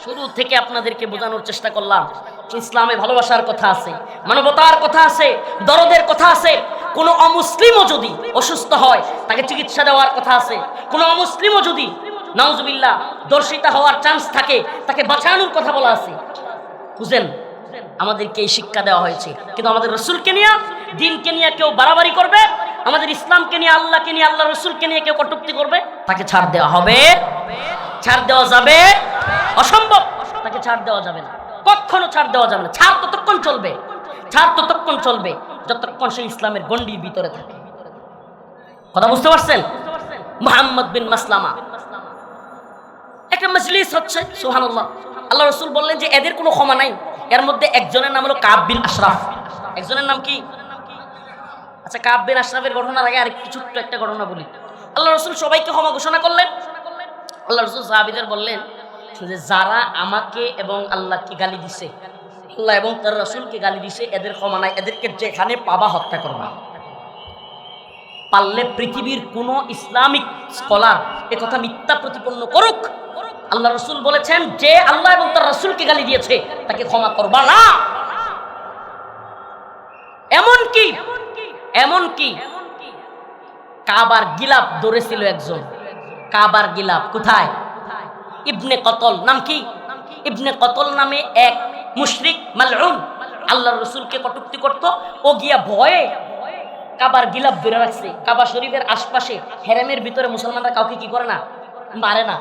শুরু থেকে আপনাদেরকে বোঝানোর চেষ্টা করলাম ইসলামে ভালোবাসার কথা আছে, মানবতার কথা আছে, দরদের কথা আছে। কোন অমুসলিমও যদি অসুস্থ হয় তাকে চিকিৎসা দেওয়ার কথা আছে। কোন অমুসলিমও যদি নাউজুবিল্লাহ দর্শিতা হওয়ার চান্স থাকে তাকে বাঁচানোর কথা বলা আছে। বুঝেন, আমাদেরকে এই শিক্ষা দেওয়া হয়েছে। কিন্তু আমাদের রসুলকে নিয়ে, দিনকে নিয়ে কেউ বাড়াবাড়ি করবে, আমাদের ইসলামকে নিয়ে, আল্লাহকে নিয়ে, আল্লাহ রসুলকে নিয়ে কেউ কটূক্তি করবে, তাকে ছাড় দেওয়া হবে? ছাড় দেওয়া যাবে? অসম্ভব। তাকে ছাড় দেওয়া যাবে না, কখনো ছাড় দেওয়া যাবে না। ছাড় ততক্ষণ চলবে যতক্ষণ সে ইসলামের গণ্ডির ভিতরে থাকে। কথা বুঝতে পারছেন? মুহাম্মদ বিন মাসলামা একটা মজলিস হচ্ছে, সুবহানাল্লাহ। আল্লাহ রাসূল বললেন যে এদের কোনো ক্ষমা নাই। এর মধ্যে একজনের নাম হলো কাব বিন আশরাফ। একজনের নাম কি? আচ্ছা, কাব বিন আশরাফের ঘটনার আগে আরেকটু ছোট্ট একটা ঘটনা বলি। আল্লাহ রাসূল সবাইকে ক্ষমা ঘোষণা করলেন। আল্লাহ রাসূল সাহাবীদের বললেন যে যারা আমাকে এবং আল্লাহকে গালি দিছে, আল্লাহ এবং তার রাসূলকে গালি দিছে, এদের ক্ষমা নাই, এদেরকে যেখানে পাবা হত্যা করবা। পারলে পৃথিবীর কোন ইসলামিক স্কলার এ কথা মিথ্যা প্রতিপন্ন করুক, আল্লাহ রাসূল বলেছেন যে আল্লাহ এবং তার রাসূলকে গালি দিয়েছে তাকে ক্ষমা করবা না। এমনকি কাবার গিলাফ ধরেছিল একজন। কাবার গিলাফ কোথায়? ইবনে কতল। নাম কি? ইবনে কতল নামে এক মুশরিক মালউন আল্লাহর রাসূলকে কটূক্তি করত। ও গিয়া ভয়ে কাবার গিলাফ ধরে রাখছে। কাবা শরীফের আশপাশে হেরেমের ভিতরে মুসলমানরা কাউকে কি করে না, মারে না,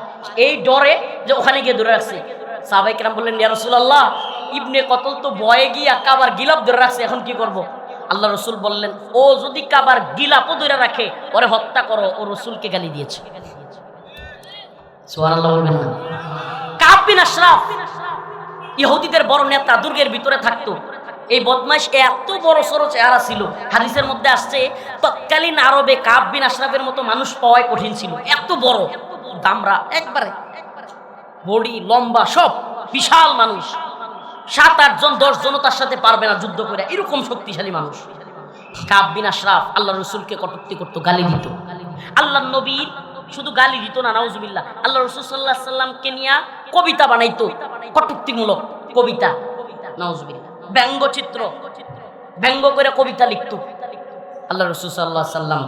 এই ডরে যে ওখানে গিয়ে ধরে রাখছে। সাহাবায়ে কেরাম বললেন, ইয়া রাসূলুল্লাহ, ইবনে কতল তো ভয়ে গিয়া কাবার গিলাফ ধরে রাখছে, এখন কি করব? আল্লাহ রসুল বললেন, ও যদি কাবার গিলাফও ধরে রাখে, ওরে হত্যা করো, ও রসুলকে গালি দিয়েছে। সুবহানাল্লাহ বলবেন না? কাব বিন আশরাফ ইহুদিদের বড় নেতা, দুর্গের ভিতরে থাকতো। এই বদমাইশ এত বড় সড়ো চেহারা ছিল, হাদিসের মধ্যে আসছে তৎকালীন আরবে কাব বিন আশরাফের মতো মানুষ পাওয়াই কঠিন ছিল। এত বড় দামরা, একবারে বডি লম্বা, সব বিশাল মানুষ। 7-8 জন 10 জন তার সাথে পারবে না যুদ্ধ করে, এরকম শক্তিশালী মানুষ। কাব বিন আশরাফ আল্লাহ রসুলকে কটূক্তি করতো, গালি দিত। আল্লাহ নবী শুধু গালি দিত না, নাউজুবিল্লাহ, আল্লাহ রসুল সাল্লাল্লাহু আলাইহি সাল্লামকে নিয়ে কবিতা বানাইতো, কটূক্তিমূলক কবিতা, নাউজুবিল্লাহ, ব্যঙ্গচিত্র, ব্যঙ্গ করে কবিতা লিখতো। আল্লাহ রসুল সাল্লাল্লাহু আলাইহি সাল্লাম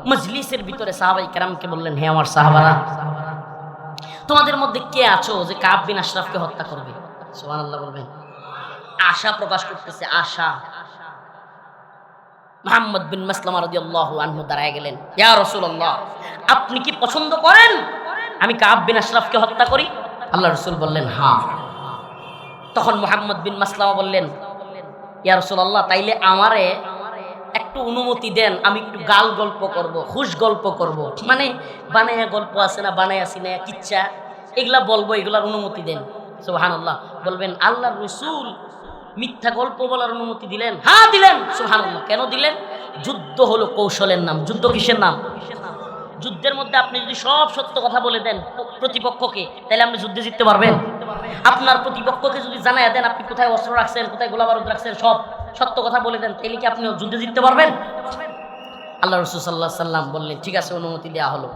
মজলিসের ভিতরে সাহাবায়ে কেরামকে বললেন, হে আমার সাহাবারা, তোমাদের মধ্যে কে আছো যে কাব বিন আশরাফকে হত্যা করবে? সুবহানাল্লাহ বলবেন। আশা প্রকাশ করতেছে, আশা। মুহাম্মদ বিন মাসলামা রাদিয়াল্লাহু আনহু দাঁড়ায় গেলেন, ইয়া রাসূলুল্লাহ, আপনি কি পছন্দ করেন আমি কাব বিন আশরাফকে হত্যা করি? আল্লাহ রাসূল বললেন, হ্যাঁ। তখন মুহাম্মদ বিন মাসলামা বললেন, ইয়া রাসূলুল্লাহ, তাইলে আমারে একটু অনুমতি দেন, আমি একটু গাল গল্প করব, খুশ গল্প করব, মানে বানায়া গল্প আছে না, বানায়া সিনায়া কিচ্ছা, এগুলা বলবো, এগুলার অনুমতি দেন। সুবহানাল্লাহ বলবেন, আল্লাহর রাসূল মিথ্যা গল্প বলার অনুমতি দিলেন? হ্যাঁ দিলেন। সুবহানাল্লাহ। কেন দিলেন? যুদ্ধ হলো কৌশলের নাম। যুদ্ধ কিসের নাম? যুদ্ধের মধ্যে আপনি যদি সব সত্য কথা বলে দেন প্রতিপক্ষকে, তাহলে আপনি যুদ্ধে জিততে পারবেন? আপনার প্রতিপক্ষকে যদি জানায় দেন আপনি কোথায় অস্ত্র রাখছেন, কোথায় গোলা বারুদ রাখছেন, সব সত্য কথা বলে দেন, তাহলে কি আপনি যুদ্ধে জিততে পারবেন? আল্লাহ রাসূল সাল্লাল্লাহু আলাইহি সাল্লাম বললেন, ঠিক আছে, অনুমতি দেওয়া হলো।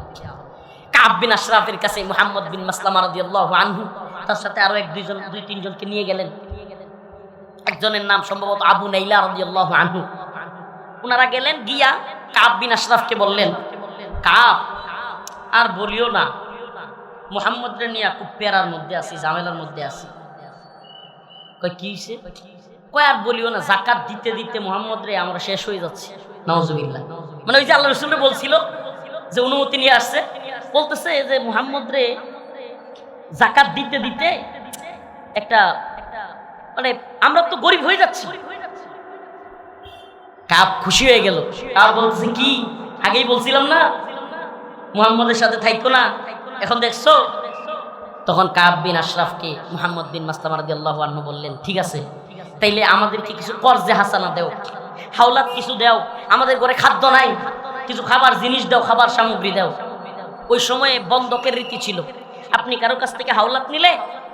কাব বিন আশরাফের কাছে মুহাম্মদ বিন মাসলামা রাদিয়াল্লাহু আনহু তার সাথে আরো 2-3 জনকে নিয়ে গেলেন। একজনের নাম সম্ভবত আবু নাইলা রাদিয়াল্লাহু আনহু। ওনারা গেলেন, গিয়া কাব বিন আশরাফকে বললেন, কাব, আর বলিও না, মুহাম্মদরে নিয়ে খুব পেরার মধ্যে আছি, ঝামেলার মধ্যে আছি। কই কি হইছে? কই আর বলিও না, যাকাত দিতে দিতে মুহাম্মদরে আমরা শেষ হয়ে যাচ্ছে। নাউজুবিল্লাহ। মানে ওই যে আল্লাহ রাসূলকে বলছিল যে অনুমতি নিয়ে আসছে, বলতেছে যে মুহাম্মদরে যাকাত দিতে দিতে একটা, মানে আমরা তো গরিব হয়ে যাচ্ছি। কাব খুশি হয়ে গেল। কাব বলতেছে, কি আগেই বলছিলাম না মুহাম্মদের সাথে থাইকো না, এখন দেখছো? তখন কাব বিন আশরাফকে মুহাম্মদ বিন মাসলামা রাদিয়াল্লাহু আনহু বললেন, ঠিক আছে, তাইলে আমাদেরকে কিছু কর্জে হাসানা দাও, হাওলাত কিছু দাও, আমাদের ঘরে খাদ্য নাই, কিছু খাবার জিনিস দাও, খাবার সামগ্রী দাও। ওই সময়ে বন্ধকের রীতি ছিল, আপনি কারো কাছ থেকে হাওলাত নিলে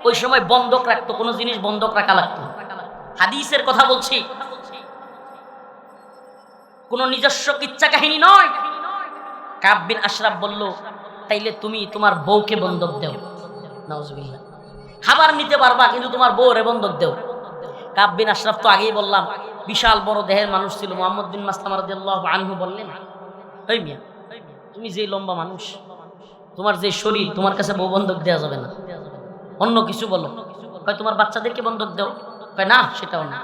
ওই সময় বন্ধক রাখতো, কোনো জিনিস বন্ধক রাখা লাগতো। হাদিসের কথা বলছি, কোনো নিজস্ব কিচ্ছা কাহিনী নয়। কাব বিন আশরাফ বলল, তাইলে তুমি তোমার বউকে বন্ধক দাও। নাউজুবিল্লাহ। খাবার নিতে পারবা কিন্তু তোমার বউরে বন্ধক দাও। কাব বিন আশরাফ তো আগেই বললাম বিশাল বড় দেহের মানুষ ছিল। মুহাম্মদ বিন মাসলামা রাদিয়াল্লাহু আনহু বললেন, এই মিয়া, তুমি যে লম্বা মানুষ, তোমার যে শরীর, তোমার কাছে বউ বন্ধক দেওয়া যাবে না, অন্য কিছু বলো। কয় তোমার বাচ্চাদেরকে বন্ধক দাও। কয় না, সেটাও না।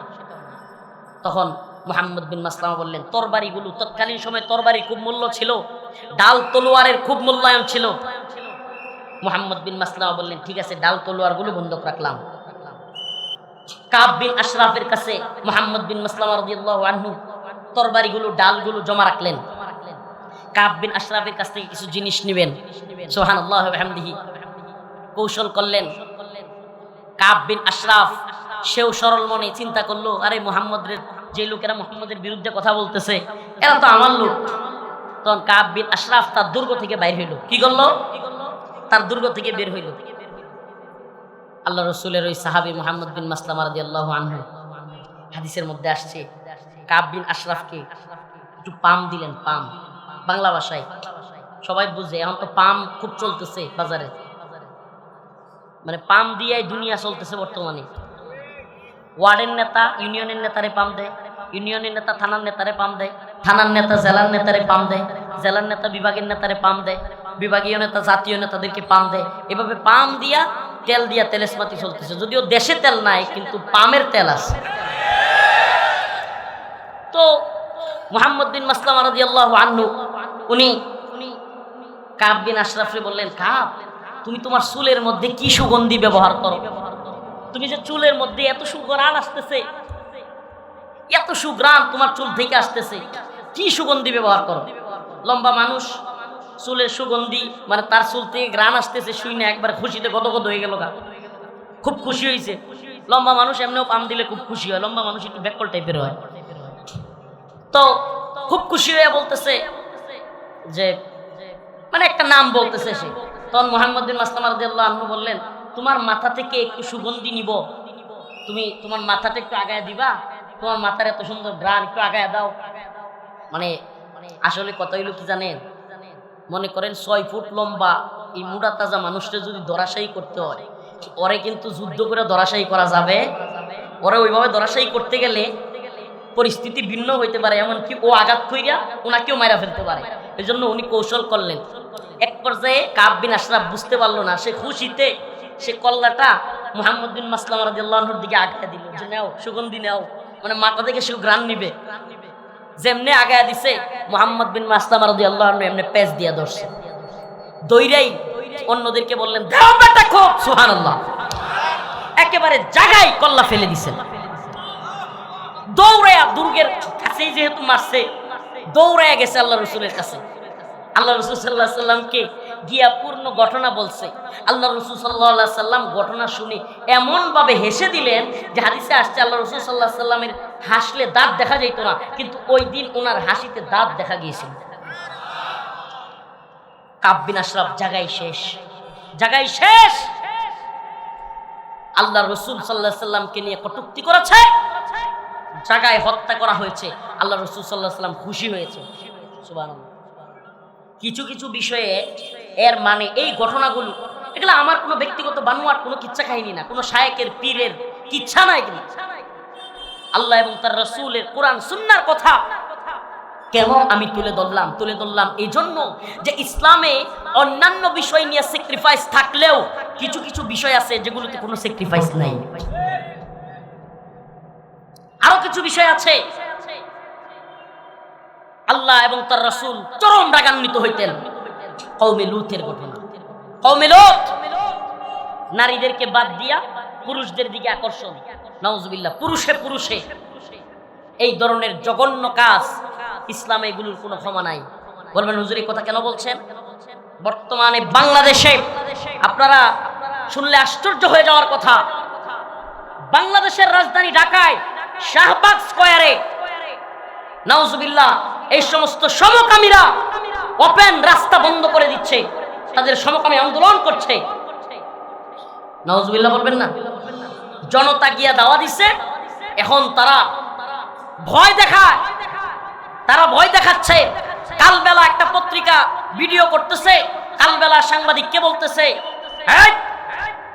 তখন মুহাম্মদ বিন মাসলামা বললেন, তরবারিগুলো, তৎকালীন সময় তরবারি খুব মূল্য ছিল, ডাল তলোয়ারের খুব মূল্যায়ন ছিল। মুহাম্মদ বিন মাসলামা বললেন, ঠিক আছে, ডাল তলোয়ারগুলো বন্ধক রাখলাম। কাব বিন আশরাফের কাছে মুহাম্মদ বিন মাসলামা রাদিয়াল্লাহু আনহু তরবারিগুলো, ডালগুলো জমা রাখলেন। কাব বিন আশরাফের কাছ থেকে কিছু জিনিস নেবেন। সুবহানাল্লাহি ওয়া বিহামদিহি। কৌশল করলেন। কাব বিন আশরাফ সেও সরল মনে চিন্তা করলো, আরে মুহাম্মদের যে লোকেরা মুহাম্মদের বিরুদ্ধে কথা বলতেছে, এরা তো আমার লোক। তখন কাব বিন আশরাফ তার দুর্গ থেকে বাইর হইল। কি করলো? তার দুর্গ থেকে বের হইল। আল্লাহ রসুলের ওই সাহাবী মুহাম্মদ বিন মাসলামা রাদিয়াল্লাহু আনহু, হাদিসের মধ্যে আসছে, কাব বিন আশরাফকে একটু পাম দিলেন। পাম বাংলা ভাষায় সবাই বুঝে, এখন তো পাম খুব চলতেছে বাজারে, মানে পাম দিয়াই দুনিয়া চলতেছে বর্তমানে। ওয়ার্ডের নেতা ইউনিয়নের নেতারে পাম দেয়, ইউনিয়নের নেতা থানার নেতারে পাম দেয়, থানার নেতা জেলার নেতারে পাম দেয়, জেলার নেতা বিভাগের নেতারে পাম দেয়, বিভাগীয় নেতা জাতীয় নেতাদেরকে পাম দেয়। এভাবে পাম দিয়া তেল দিয়া তেলেসমাতি চলতেছে। যদিও দেশে তেল নাই, কিন্তু পামের তেল আছে। তো মুহাম্মদ বিন মাসলামা রাদিয়াল্লাহু আনহু উনি কাব বিন আশরাফরে বললেন, কাব, তুমি তোমার চুলের মধ্যে কি সুগন্ধি ব্যবহার করো? তুমি যে চুলের মধ্যে এত সুঘ্রাণ আসতেছে, এত সুঘ্রাণ তোমার চুল থেকে আসতেছে, কি সুগন্ধি ব্যবহার করো? লম্বা মানুষ, চুলের সুগন্ধি মানে তার চুল থেকে ঘ্রাণ আসতেছে, শুই না একবার খুশিতে গদগদ হয়ে গেল গা, খুব খুশি হয়েছে। লম্বা মানুষ এমনিও পাম দিলে খুব খুশি হয়, লম্বা মানুষ একটু ব্যাকল টাইপের হয়। তো খুব খুশি হয়ে বলতেছে যে মানে একটা নাম বলতেছে সে। তখন মুহাম্মদ বিন মাসলামা রাদিয়াল্লাহু আনহু বললেন, তোমার মাথা থেকে একটু সুগন্ধি নিব, তুমি তোমার মাথাটা একটু আগায় দিবা, তোমার মাথার এত সুন্দর ঘ্রাণ, একটু আগায় দাও। মানে আসলে কথা হইল কি জানেন, মনে করেন 6 ফুট লম্বা এই মুড়া তাজা মানুষটা যদি ধরাশায়ী করতে হয়, ওরে কিন্তু যুদ্ধ করে ধরাশায়ী করা যাবে, ওরে ওইভাবে ধরাশায়ী করতে গেলে পরিস্থিতি ভিন্ন হইতে পারে, এমনকি ও আঘাত কইরা ওনাকেও মাইরা ফেলতে পারে। এই জন্য উনি কৌশল করলেন। এক পর্যায়ে কাব বিন আশরাফ বুঝতে পারলো না, সে খুশিতে সে কল্লাটা মুহাম্মদ বিন মাসলামা রাদিয়াল্লাহু আনহুর দিকে আগায় দিল যে নাও সুগন্ধি নাও, মানে মাথা থেকে সুঘ্রাণ নিবে। যেমনে আগায় দিছে মুহাম্মদ বিন মাসলামা রাদিয়াল্লাহু আনহু এমনি পেঁচ দিয়া ধরছে, দইরাই অন্যদেরকে বললেন দাও বেটা খুব, সুবহানাল্লাহ, একেবারে জায়গায় কল্লা ফেলে দিছেন। দৌড়ায়া দুর্গের কাছে যেহেতু মারছে, দৌড়ায়া গেছে আল্লাহ রসুলের কাছে। আল্লাহ রসুল সাল্লাল্লাহু আলাইহি সাল্লামকে গিয়া পূর্ণ ঘটনা বলছে। আল্লাহ রসুল সাল্লাল্লাহু আলাইহি সাল্লাম ঘটনা শুনে এমন ভাবে হেসে দিলেন যে হাদিসে আসছে আল্লাহ রসুল সাল্লাল্লাহু আলাইহি সাল্লামের হাসলে দাঁত দেখা যেত না, কিন্তু ওই দিন ওনার হাসিতে দাঁত দেখা গিয়েছিল। কাব বিন আশরাফ জায়গায় শেষ, জায়গায় শেষ। আল্লাহ রসুল সাল্লাল্লাহু আলাইহি সাল্লামকে নিয়ে কটূক্তি করেছে, জায়গায় হত্যা করা হয়েছে। আল্লাহ রসুল সাল্লাল্লাহু আলাইহি সাল্লাম খুশি হয়েছে, সুবহানাল্লাহ। কিছু কিছু বিষয়ে এর মানে এই ঘটনাগুলো, এগুলো আমার কোনো ব্যক্তিগত বানোয়াট কোনো কিচ্ছা কাহিনী না, কোনো শায়েকের পীরের কিচ্ছা না, এগুলো আল্লাহ এবং তার রসুলের কোরআন সুন্নাহর কথা। কেন আমি তুলে ধরলাম এই জন্য যে ইসলামে অন্যান্য বিষয় নিয়ে স্যাক্রিফাইস থাকলেও কিছু কিছু বিষয় আছে যেগুলোতে কোনো স্যাক্রিফাইস নাই। আরো কিছু বিষয় আছে আল্লাহ এবং তার রাসূল চরম রাগান্বিত হইতেন। কওমে লূতের ঘটনা, কওমে লূত নারীদেরকে বাদ দিয়া পুরুষদের দিকে আকর্ষণ, নাউজুবিল্লাহ, পুরুষে পুরুষে এই ধরনের জঘন্য কাজ, ইসলামে এগুলোর কোনো ক্ষমা নাই। বলবেন হুজুর এই কথা কেন বলছেন? বর্তমানে বাংলাদেশে আপনারা শুনলে আশ্চর্য হয়ে যাওয়ার কথা, বাংলাদেশের রাজধানী ঢাকায় শাহবাগ স্কয়ারে নাউজুবিল্লাহ এই সমস্ত সমকামীরা ওপেন রাস্তা বন্ধ করে দিচ্ছে, তাদের সমকামী আন্দোলন করছে। নাউজুবিল্লাহ বলবেন না? জনতা গিয়া দাওয়া দিচ্ছে, এখন তারা ভয় দেখায়, তারা ভয় দেখাচ্ছে। কালবেলা একটা পত্রিকা ভিডিও করতেছে, কালবেলা সাংবাদিককে বলতেছে এই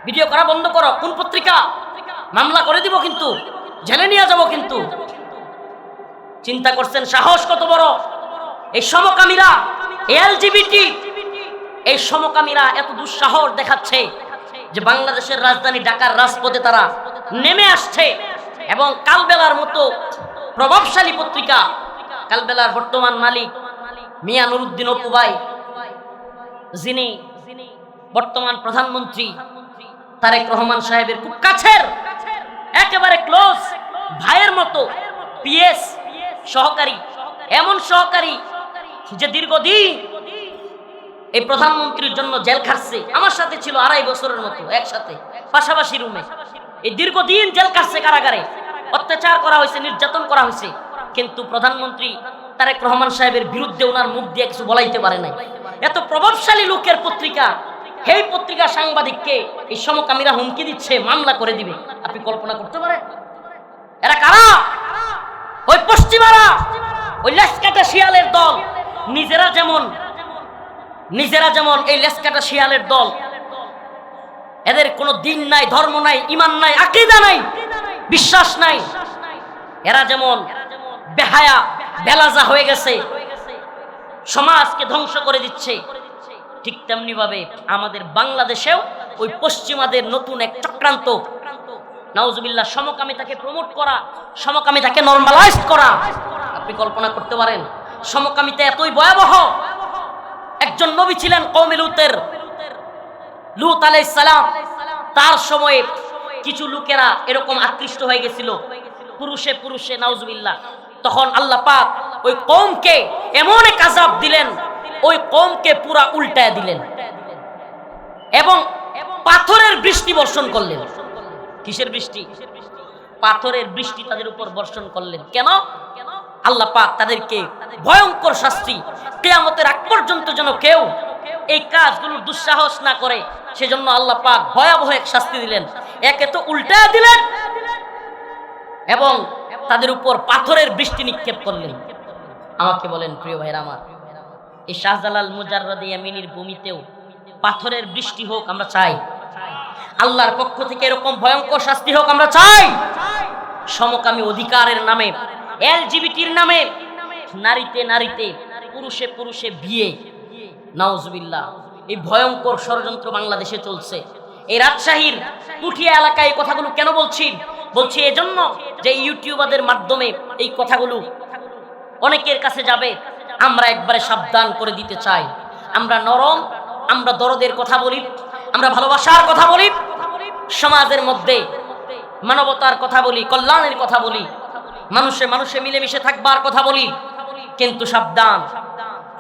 ভিডিও করা বন্ধ করো। কোন পত্রিকা? মামলা করে দিব, কিন্তু জেলে নিয়ে যাব। কিন্তু চিন্তা করছেন সাহস কত বড়? এই সমকামীরা, এলজিবিটি, এই সমকামীরা এত দুঃসাহস দেখাচ্ছে যে বাংলাদেশের রাজধানী ঢাকার রাজপথে তারা নেমে আসছে। এবং কালবেলার মতো প্রভাবশালী পত্রিকা, কালবেলার বর্তমান মালিক মিয়া নুরুদ্দিন অপু ভাই, যিনি বর্তমান প্রধানমন্ত্রী তারেক রহমান সাহেবের খুব কাছের, একেবারে ক্লোজ ভাইয়ের মতো পিএস সহকারী, এমন সহকারী যে দীর্ঘদিন এই প্রধানমন্ত্রীর জন্য জেল খাটছে। আমার সাথে ছিল 2.5 বছরের মতো একসাথে পাশাপাশি রুমে। এই দীর্ঘদিন জেল খাটছে, কারাগারে অত্যাচার করা হয়েছে, নির্যাতন করা হয়েছে, কিন্তু প্রধানমন্ত্রী তারেক রহমান সাহেবের বিরুদ্ধে ওনার মুখ দিয়ে কিছু বলাইতে পারে নাই। এত প্রভাবশালী লোকের পত্রিকা, এই পত্রিকা সাংবাদিককে এই সমকামীরা হুমকি দিচ্ছে, মামলা করে দিবে। আপনি কল্পনা করতে পারেন এরা কারা? ওই পশ্চিমারা, ওই লেসকাটা শিয়ালের দল। নিজেরা যেমন এই লেসকাটা শিয়ালের দল, এদের কোনো দিন নাই, ধর্ম নাই, ঈমান নাই, আকীদা নাই, বিশ্বাস নাই। এরা যেমন বেহায়া বেলাজা হয়ে গেছে, সমাজকে ধ্বংস করে দিচ্ছে, ঠিক তেমনি ভাবে আমাদের বাংলাদেশেও ওই পশ্চিমাদের নতুন এক চক্রান্ত, নাউজুবিল্লাহ, সমকামিতাকে প্রমোট করা, সমকামিতাকে নরমালাইজ করা। আপনি কল্পনা করতে পারেন সমকামিতা এতই ভয়াবহ। একজন নবী ছিলেন কওমে লূতের, লূত আলাইহিস সালাম তার সময়ে কিছু লোকেরা এরকম আকৃষ্ট হয়ে গেছিল পুরুষে পুরুষে, নাউজুবিল্লাহ। তখন আল্লাহ পাক ওই কওমকে এমন এক আযাব দিলেন, ওই কওমকে পুরা উল্টায় দিলেন এবং পাথরের বৃষ্টি বর্ষণ করলেন। কিসের বৃষ্টি? পাথরের বৃষ্টি তাদের উপর বর্ষণ করলেন। কেন? আল্লাহ পাক তাদেরকে ভয়ঙ্কর শাস্তি, কিয়ামতের আগ পর্যন্ত যেন কেউ এই কাজগুলোর দুঃসাহস না করে, সেজন্য আল্লাহ পাক ভয়াবহ এক শাস্তি দিলেন। একে তো উল্টায় দিলেন এবং তাদের উপর পাথরের বৃষ্টি নিক্ষেপ করলেন। আমাকে বলেন প্রিয় ভাইরা আমার, এই শাহজালাল মুজাররদে ইয়ামিনীর ভূমিতেও পাথরের বৃষ্টি হোক আমরা চাই? আল্লাহর পক্ষ থেকে এরকম ভয়ঙ্কর শাস্তি হোক আমরা চাই? সমকামী অধিকারের নামে, এলজিবিটির নামে, নারীতে নারীতে, পুরুষে পুরুষে বিয়ে, নাউজুবিল্লাহ, এই ভয়ঙ্কর ষড়যন্ত্র বাংলাদেশে চলছে। এই রাজশাহীর পুঠিয়া এলাকায় এই কথাগুলো কেন বলছি এজন্য যে ইউটিউবারদের মাধ্যমে এই কথাগুলো অনেকের কাছে যাবে। আমরা একবারে সাবধান করে দিতে চাই। আমরা নরম, আমরা দরদের কথা বলি, আমরা ভালোবাসার কথা বলি, সমাজের মধ্যে মানবতার কথা বলি, কল্যাণের কথা বলি, মানুষে মানুষে মিলেমিশে থাকবার কথা বলি। কিন্তু সাবধান,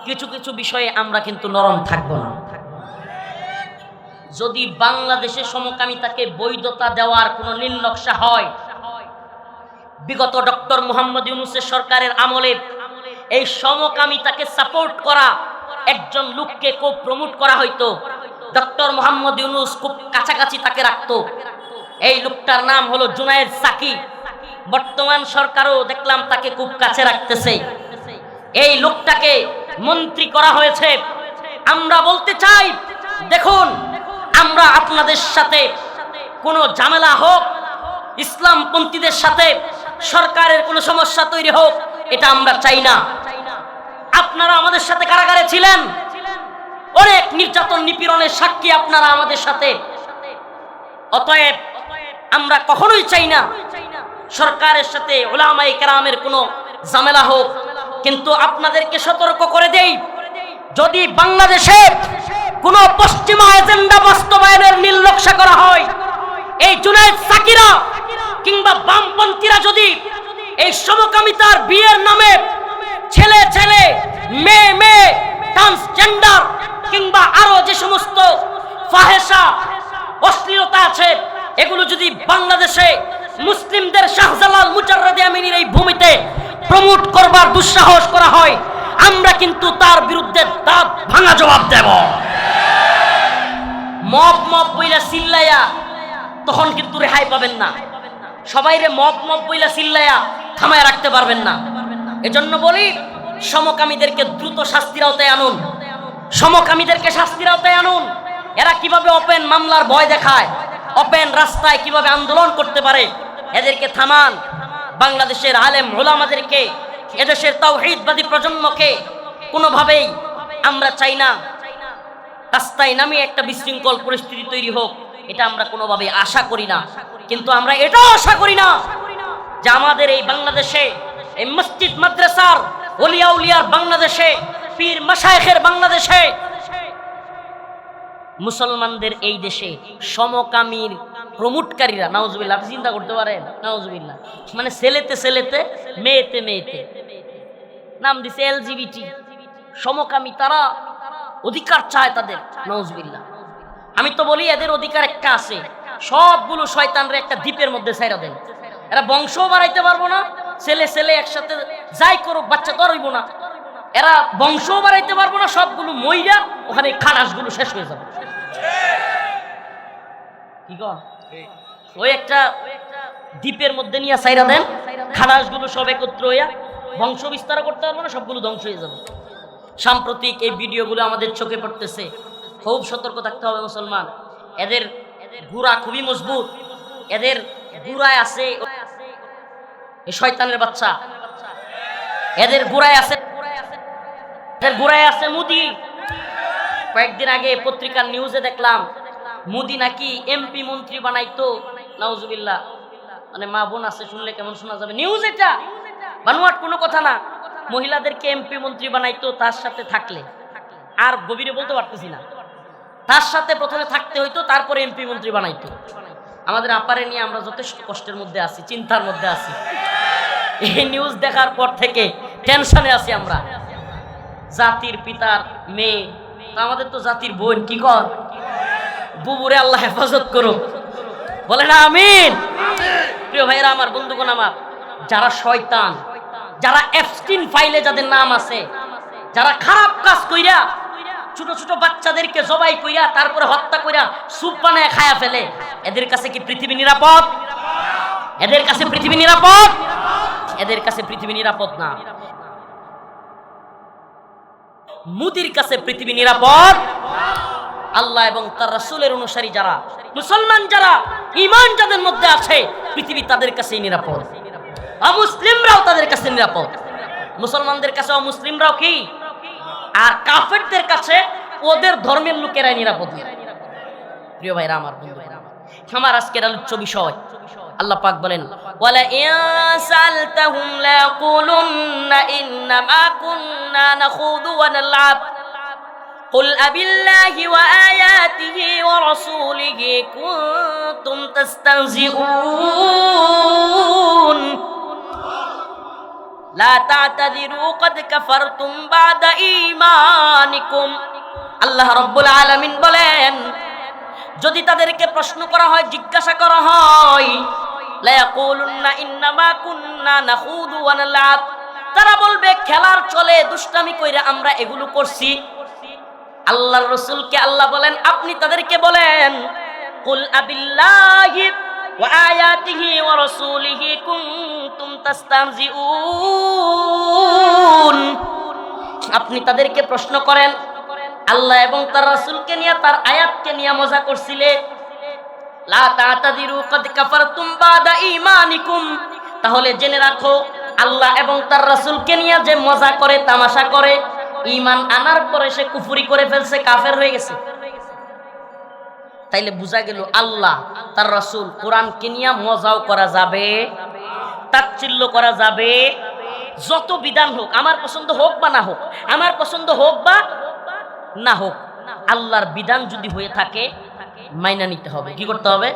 কিছু কিছু বিষয়ে আমরা কিন্তু নরম থাকব না। যদি বাংলাদেশে সমকামিতাকে বৈধতা দেওয়ার কোনো নীল নকশা হয়, বিগত ডক্টর মুহাম্মদ ইউনূসের সরকারের আমলে এই সমকামিতাকে সাপোর্ট করা একজন লোককে খুব প্রমোট করা হইতো। ডক্টর মুহাম্মদ ইউনূস খুব কাছাকাছি তাকে রাখতো। এই লোকটার নাম হলো জুনায়েদ সাকি। বর্তমান সরকারও দেখলাম তাকে খুব কাছে রাখতেছে। এই লোকটাকে মন্ত্রী করা হয়েছে। আমরা বলতে চাই, দেখুন, আমরা আপনাদের সাথে কোনো ঝামেলা হোক, ইসলামপন্থীদের সাথে সরকারের কোনো সমস্যা তৈরি হোক, এটা আমরা চাই না। আপনারা আমাদের সাথে কারাগারে ছিলেন, অনেক নির্যাতন নিপীড়নের সাক্ষী আপনারা আমাদের সাথে। অতএব আমরা কখনোই চাই না সরকারের সাথে উলামায়ে কেরামের কোনো ঝামেলা হোক। কিন্তু আপনাদেরকে সতর্ক করে দেই, যদি বাংলাদেশে কোনো পশ্চিমা এজেন্ডা বাস্তবায়নের নীল নকশা করা হয়, এই জুনায়েদ সাকিরা কিংবা বামপন্থীরা যদি এই সমকামিতার বিয়ের নামে ছেলে ছেলে, মেয়ে মেয়ে, ট্রান্সজেন্ডার কিংবা আরো যে সমস্ত ফাহেসা অশ্লীলতা আছে, এগুলো যদি বাংলাদেশে মুসলিমদের শাহজালাল মুজাররদে ইয়ামিনীর এই ভূমিতে প্রমোট করবার দুঃসাহস করা হয়, আমরা কিন্তু তার বিরুদ্ধে দাঁত ভাঙা জবাব দেব। মব মব বইলা চিল্লাইয়া তখন কিন্তু রেহাই পাবেন না। সবাইরে মব মব বইলা চিল্লাইয়া থামায় রাখতে পারবেন না। এজন্য বলি, সমকামীদেরকে দ্রুত শাস্তির আওতায় আনুন, সমকামীদেরকে শাস্তির আওতায় আনুন। এরা কিভাবে ওপেন মামলার ভয় দেখায়, ওপেন রাস্তায় কিভাবে আন্দোলন করতে পারে, এদেরকে থামান। বাংলাদেশের আলেম উলামাদেরকে, এদেশের তাওহীদবাদী প্রজন্মকে কোনোভাবেই আমরা চাই না রাস্তায় নামিয়ে একটা বিশৃঙ্খল পরিস্থিতি তৈরি হোক, এটা আমরা কোনোভাবে আশা করি না। কিন্তু আমরা এটাও আশা করি না যে আমাদের এই বাংলাদেশে, এই মসজিদ মাদ্রাসার ওলিয়া উলিয়ার বাংলাদেশে, পীর মাশায়েখের বাংলাদেশে, মুসলমানদের এই দেশে সমকামীর প্রমোটকারীরা, নাউজুবিল্লাহ, আপনি চিন্তা করতে পারেন, নাউজুবিল্লাহ, মানে ছেলেতে ছেলেতে, মেয়েতে মেয়েতে, নাম দিছে এলজিবিটি, সমকামী, তারা অধিকার চায় তাদের, নাউজুবিল্লাহ। আমি তো বলি এদের অধিকার একটা আছে, সবগুলো শয়তানরে একটা দ্বীপের মধ্যে ছাইরা দেন। এরা বংশও বাড়াইতে পারবো না, ছেলে ছেলে একসাথে যাই করুক, বাচ্চা তো রইব না। এরা বংশও বাড়াইতে পারবো না, সবগুলো মইরা ওখানে খানাসগুলো শেষ হয়ে যাবে। কি কন? ওই একটা দ্বীপের মধ্যে নিয়ে ছাইরা দেন, খানাসগুলো সব একত্র হইয়া বংশ বিস্তার করতে পারবো না, সবগুলো ধ্বংস হয়ে যাবে। সাম্প্রতিক এই ভিডিওগুলো আমাদের চোখে পড়তেছে, খুব সতর্ক থাকতে হবে মুসলমান। এদের গুড়া খুবই মজবুত, এদের গুড়ায় আছে এই শয়তানের বাচ্চা, এদের গুড়ায় আছে, এদের গুড়ায় আছে মুদি। কয়েকদিন আগে পত্রিকার নিউজে দেখলাম মুদি নাকি এমপি মন্ত্রী বানাইতো, নাউজুবিল্লাহ। মানে মা বোন আছে, শুনলে কেমন শোনা যাবে, নিউজ এটা, বানোয়াট কোনো কথা না। মহিলাদেরকে এমপি মন্ত্রী বানাইতো তার সাথে থাকলে, আর গভীরে বলতে পারতেছি না। তার সাথে প্রথমে থাকতে হইতো, তারপরে এমপি মন্ত্রী বানাইতো। আমাদের আপারে নিয়ে আমরা যথেষ্ট কষ্টের মধ্যে আছি, চিন্তার মধ্যে আছি। এই নিউজ দেখার পর থেকে টেনশনে আছি আমরা। জাতির পিতার মেয়ে, আমাদের তো জাতির বোন, কি কর বুবুরে আল্লাহ হেফাজত করো, বলে না আমিন। প্রিয় ভাইরা আমার, বন্ধুগণ আমার, যারা শয়তান, যারা এফস্টিন ফাইলে যাদের নাম আছে, যারা খারাপ কাজ কইরা ছোট ছোট বাচ্চাদেরকে জবাই কইরা তারপরে হত্যা কইরা সুপ বানায় খায়া ফেলে, এদের কাছে কি পৃথিবী নিরাপদ? এদের কাছে পৃথিবী নিরাপদ? এদের কাছে পৃথিবী নিরাপদ না। মুদির কাছে পৃথিবী নিরাপদ। আল্লাহ এবং তার রাসূলের অনুসারী যারা, মুসলমান যারা, ঈমান যাদের মধ্যে আছে, পৃথিবী তাদের কাছেই নিরাপদ। অমুসলিমরাও তাদের কাছে নিরাপদ। মুসলমানদের কাছে অমুসলিমরাও কি? আর কাফেরদের কাছে ওদের ধর্মের লোকেরাই নিরাপদ। প্রিয় ভাইরা আমার, বন্ধুরা আমার, আজকের আলোচ্য বিষয় আল্লাহ পাক বলেন, ওয়ালা ইয়াসালতাহুম লায়াকুলুন্না ইন্নামা কুননা নাখুযু ওয়া নালআব কুল আবিল্লাহি ওয়া আয়াতিহি ওয়া রাসূলিহি কুনতুম তাস্তাহজিউন লা তা'তাযিরু ক্বাদ কাফারতুম বা'দা ঈমানিকুম। আল্লাহ রাব্বুল আলামিন বলেন, যদি তাদেরকে প্রশ্ন করা হয়, জিজ্ঞাসা করা হয়, লা ইয়াকুলুন্না ইন্নামা কুননা নাখুযু ওয়া নালআব, তারা বলবে খেলার চলে দুষ্টামি কইরা আমরা এগুলো করছি। আল্লাহর রাসূলকে আল্লাহ বলেন, আপনি তাদেরকে বলেন, কুল আবিল্লাহি ওয়া আয়াতিহি ওয়া রাসূলিহি কুনতুম তাস্তাহজিউন। আপনি তাদেরকে প্রশ্ন করেন, আল্লাহ এবং তার রাসূলকে নিয়ে, তার আয়াতকে নিয়ে মজা করছিলে। লা তা'তাযিরু ক্বাদ কাফারতুম বা'দা ঈমানিকুম, তাহলে জেনে রাখো, আল্লাহ এবং তার রাসূলকে নিয়ে যে মজা করে, তামাশা করে, ঈমান আনার পরে সে কুফরি করে ফেলছে, কাফের হয়ে গেছে। তাইলে বোঝা গেল আল্লাহ, তার রাসূল, কোরআনকে নিয়ে মজাও করা যাবে, তাচ্ছিল্য করা যাবে। যত বিধান হোক, আমার পছন্দ হোক বা না হোক, আমার পছন্দ হোক বা না হোক, আল্লাহর বিধান যদি হয়ে থাকে মাইনা নিতে হবে। কি করতে হবে?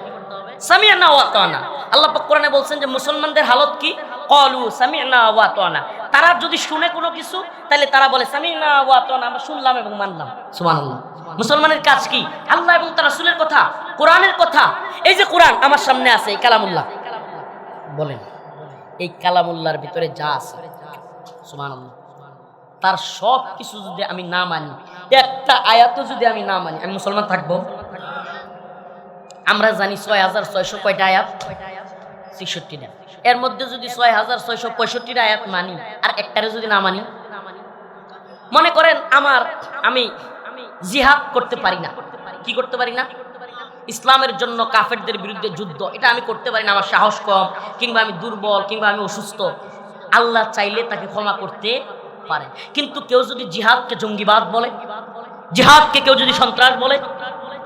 সামি'না ওয়া আতা'না। আল্লাহ পাক কোরআনে বলছেন যে মুসলমানদের হালত কি? ক্বালু সামি'না ওয়া আতা'না। তারা যদি শুনে কোনো কিছু, তাহলে তারা বলে সামি'না ওয়া আতা'না, আমরা শুনলাম এবং মানলাম। সুবহানাল্লাহ। মুসলমানের কাজ কি? আল্লাহ এবং তার রাসূলের কথা, কোরআনের কথা। এই যে কোরআন আমার সামনে আছে, এই কালামুল্লাহ, বলেন এই কালামুল্লাহর ভিতরে যা আছে, সুবহানাল্লাহ, তার সব কিছু যদি আমি না মানি, একটা আয়াতও যদি আমি না মানি, আমি মুসলমান থাকবো? আমরা জানি 6600 কয়টা আয়াত? 66টা। এর মধ্যে যদি 6665টা আয়াত মানি আর একটারে যদি না মানি, মনে করেন আমি জিহাদ করতে পারি না। কি করতে পারি না? ইসলামের জন্য কাফেরদের বিরুদ্ধে যুদ্ধ, এটা আমি করতে পারি না, আমার সাহস কম, কিংবা আমি দুর্বল, কিংবা আমি অসুস্থ। আল্লাহ চাইলে তাকে ক্ষমা করতে পারে। কিন্তু কেউ যদি জিহাদকে জঙ্গিবাদ বলে, জিহাদকে কেউ যদি সন্ত্রাস বলে,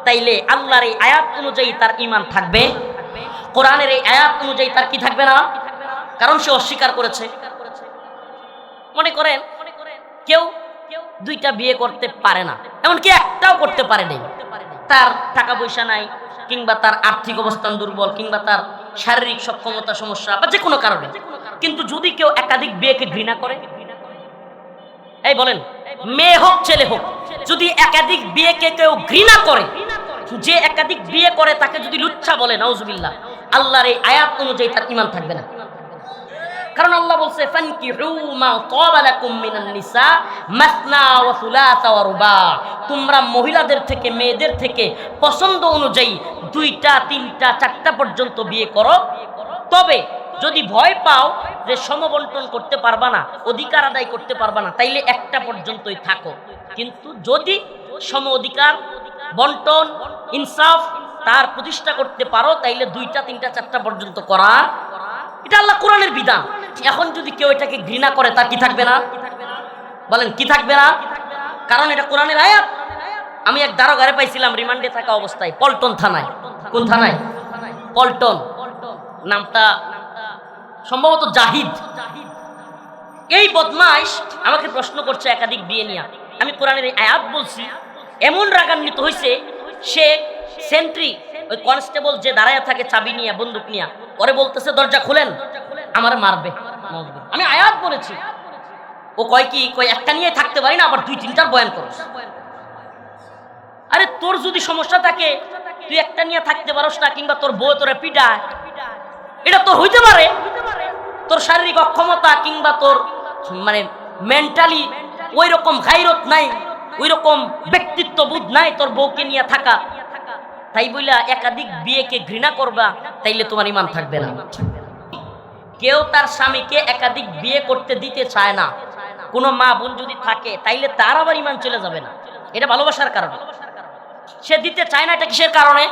তাইলে আল্লাহর এই আয়াত অনুযায়ী তার ঈমান থাকবে, কোরআনের এই আয়াত অনুযায়ী তার কি থাকবে না, কারণ সে অস্বীকার করেছে। মনে করেন কেউ দুইটা বিয়ে করতে পারে না, এমনকি একটাও করতে পারে নাই, তার টাকা পয়সা নাই, কিংবা তার আর্থিক অবস্থান দুর্বল, কিংবা তার শারীরিক সক্ষমতা সমস্যা, বা যে কোনো কারণে। কিন্তু যদি কেউ একাধিক বিয়েকে ঘৃণা করে, এই বলেন মেয়ে হোক ছেলে হোক, যদি একাধিক বিয়েকে কেউ ঘৃণা করে, যে একাধিক বিয়ে করে তাকে যদি লুচ্ছা বলে, নাউজুবিল্লাহ, আল্লাহর এই আয়াত অনুযায়ী তার ঈমান থাকবে না। কারণ আল্লাহ বলছে, ফানকিহু মা তাবা লাকুম মিনান নিসা মাসনা ওয়া সুলাসা ওয়া রুবা, তোমরা মহিলাদের থেকে, মেয়েদের থেকে পছন্দ অনুযায়ী 2টা 3টা 4টা পর্যন্ত বিয়ে করো। তবে যদি ভয় পাও যে সমবন্টন করতে পারবা না, অধিকার আদায় করতে পারবা না, তাইলে একটা পর্যন্তই থাকো। কিন্তু যদি সম অধিকার বন্টন, ইনসাফ তার প্রতিষ্ঠা করতে পারো, তাইলে 2টা 3টা 4টা পর্যন্ত করা। এটা আল্লাহ কোরআনের বিধান। এখন যদি কেউ এটাকে ঘৃণা করে, তার কি থাকবে না? বলেন কি থাকবে না? কারণ এটা কোরআনের আয়াত। আমি এক দারোগারে পাইছিলাম রিমান্ডে থাকা অবস্থায়, পল্টন থানায়। কোন থানায়? পল্টন। নামটা সম্ভবত জাহিদ। এই বদমাইশ আমাকে প্রশ্ন করছে একাধিক বিয়ে নিয়ে। আমি কোরআনের এই আয়াত বলছি, এমন রাগান্বিত হয়েছে সে সেন্ট্রি ওই কনস্টেবল যে দাঁড়ায় থাকে চাবি নিয়ে বন্দুক নিয়ে ওরে বলতেছে দরজা খুলেন, আমার মারবে। আমি আয়াত বলেছি, ও কয় কি কয় একটা নিয়ে থাকতে পারি না, আবার 2-3টার বয়ান করস। আরে তোর যদি সমস্যা থাকে তুই একটা নিয়ে থাকতে পারস না, কিংবা তোর বউ তোরে পিটায়, এটা তোর হইতে পারে। তোর শারীরিক অক্ষমতা কিংবা তোর মানে মেন্টালি ওই রকম গায়রত নাই, ওই রকম ব্যক্তিত্ব বোধ নাই তোর বউকে নিয়ে থাকা, তাই বইলা একাধিক বিয়েকে ঘৃণা করবা, তাইলে তোমার ঈমান থাকবে না। কেউ তার স্বামীকে একাধিক বিয়ে করতে দিতে চায় না, কোনো মা বোন যদি থাকে তাইলে তার আবার ঈমান চলে যাবে না। এটা ভালোবাসার কারণে সে দিতে চায় না। এটা কিসের কারণে?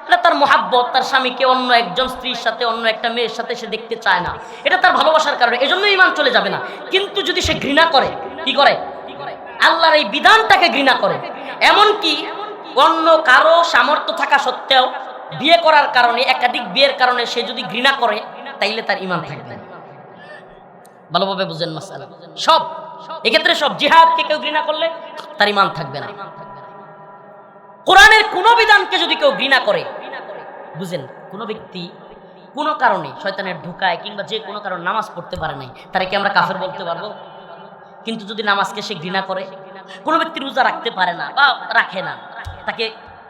এটা তার মুহাব্বত, তার স্বামীকে অন্য একজন স্ত্রীর সাথে অন্য একটা মেয়ের সাথে সে দেখতে চায় না, এটা তার ভালোবাসার কারণে, এজন্য ঈমান চলে যাবে না। কিন্তু যদি সে ঘৃণা করে, কি করে? আল্লাহর এই বিধানটাকে ঘৃণা করে, এমনকি অন্য কারো সামর্থ্য থাকা সত্ত্বেও বিয়ে করার কারণে, একাধিক বিয়ের কারণে সে যদি ঘৃণা করে, তাইলে তার ঈমান থাকবে না। ভালোভাবে বুঝেন মাসআলা। সব এক্ষেত্রে সব জিহাদকে কেউ ঘৃণা করলে তার ঈমান থাকবে না। কোরআনের কোন বিধানকে যদি কেউ ঘৃণা করে, বুঝেন, কোন ব্যক্তি কোন কারণে শয়তানের ধোঁকায় কিংবা যে কোনো কারণে নামাজ পড়তে পারে নাই, তারে কি আমরা কাফের বলতে পারবো? কিন্তু যদি নামাজকে সে ঘৃণা করে, কোন ব্যক্তি রোজা রাখতে পারে না বা রাখে না, তাকে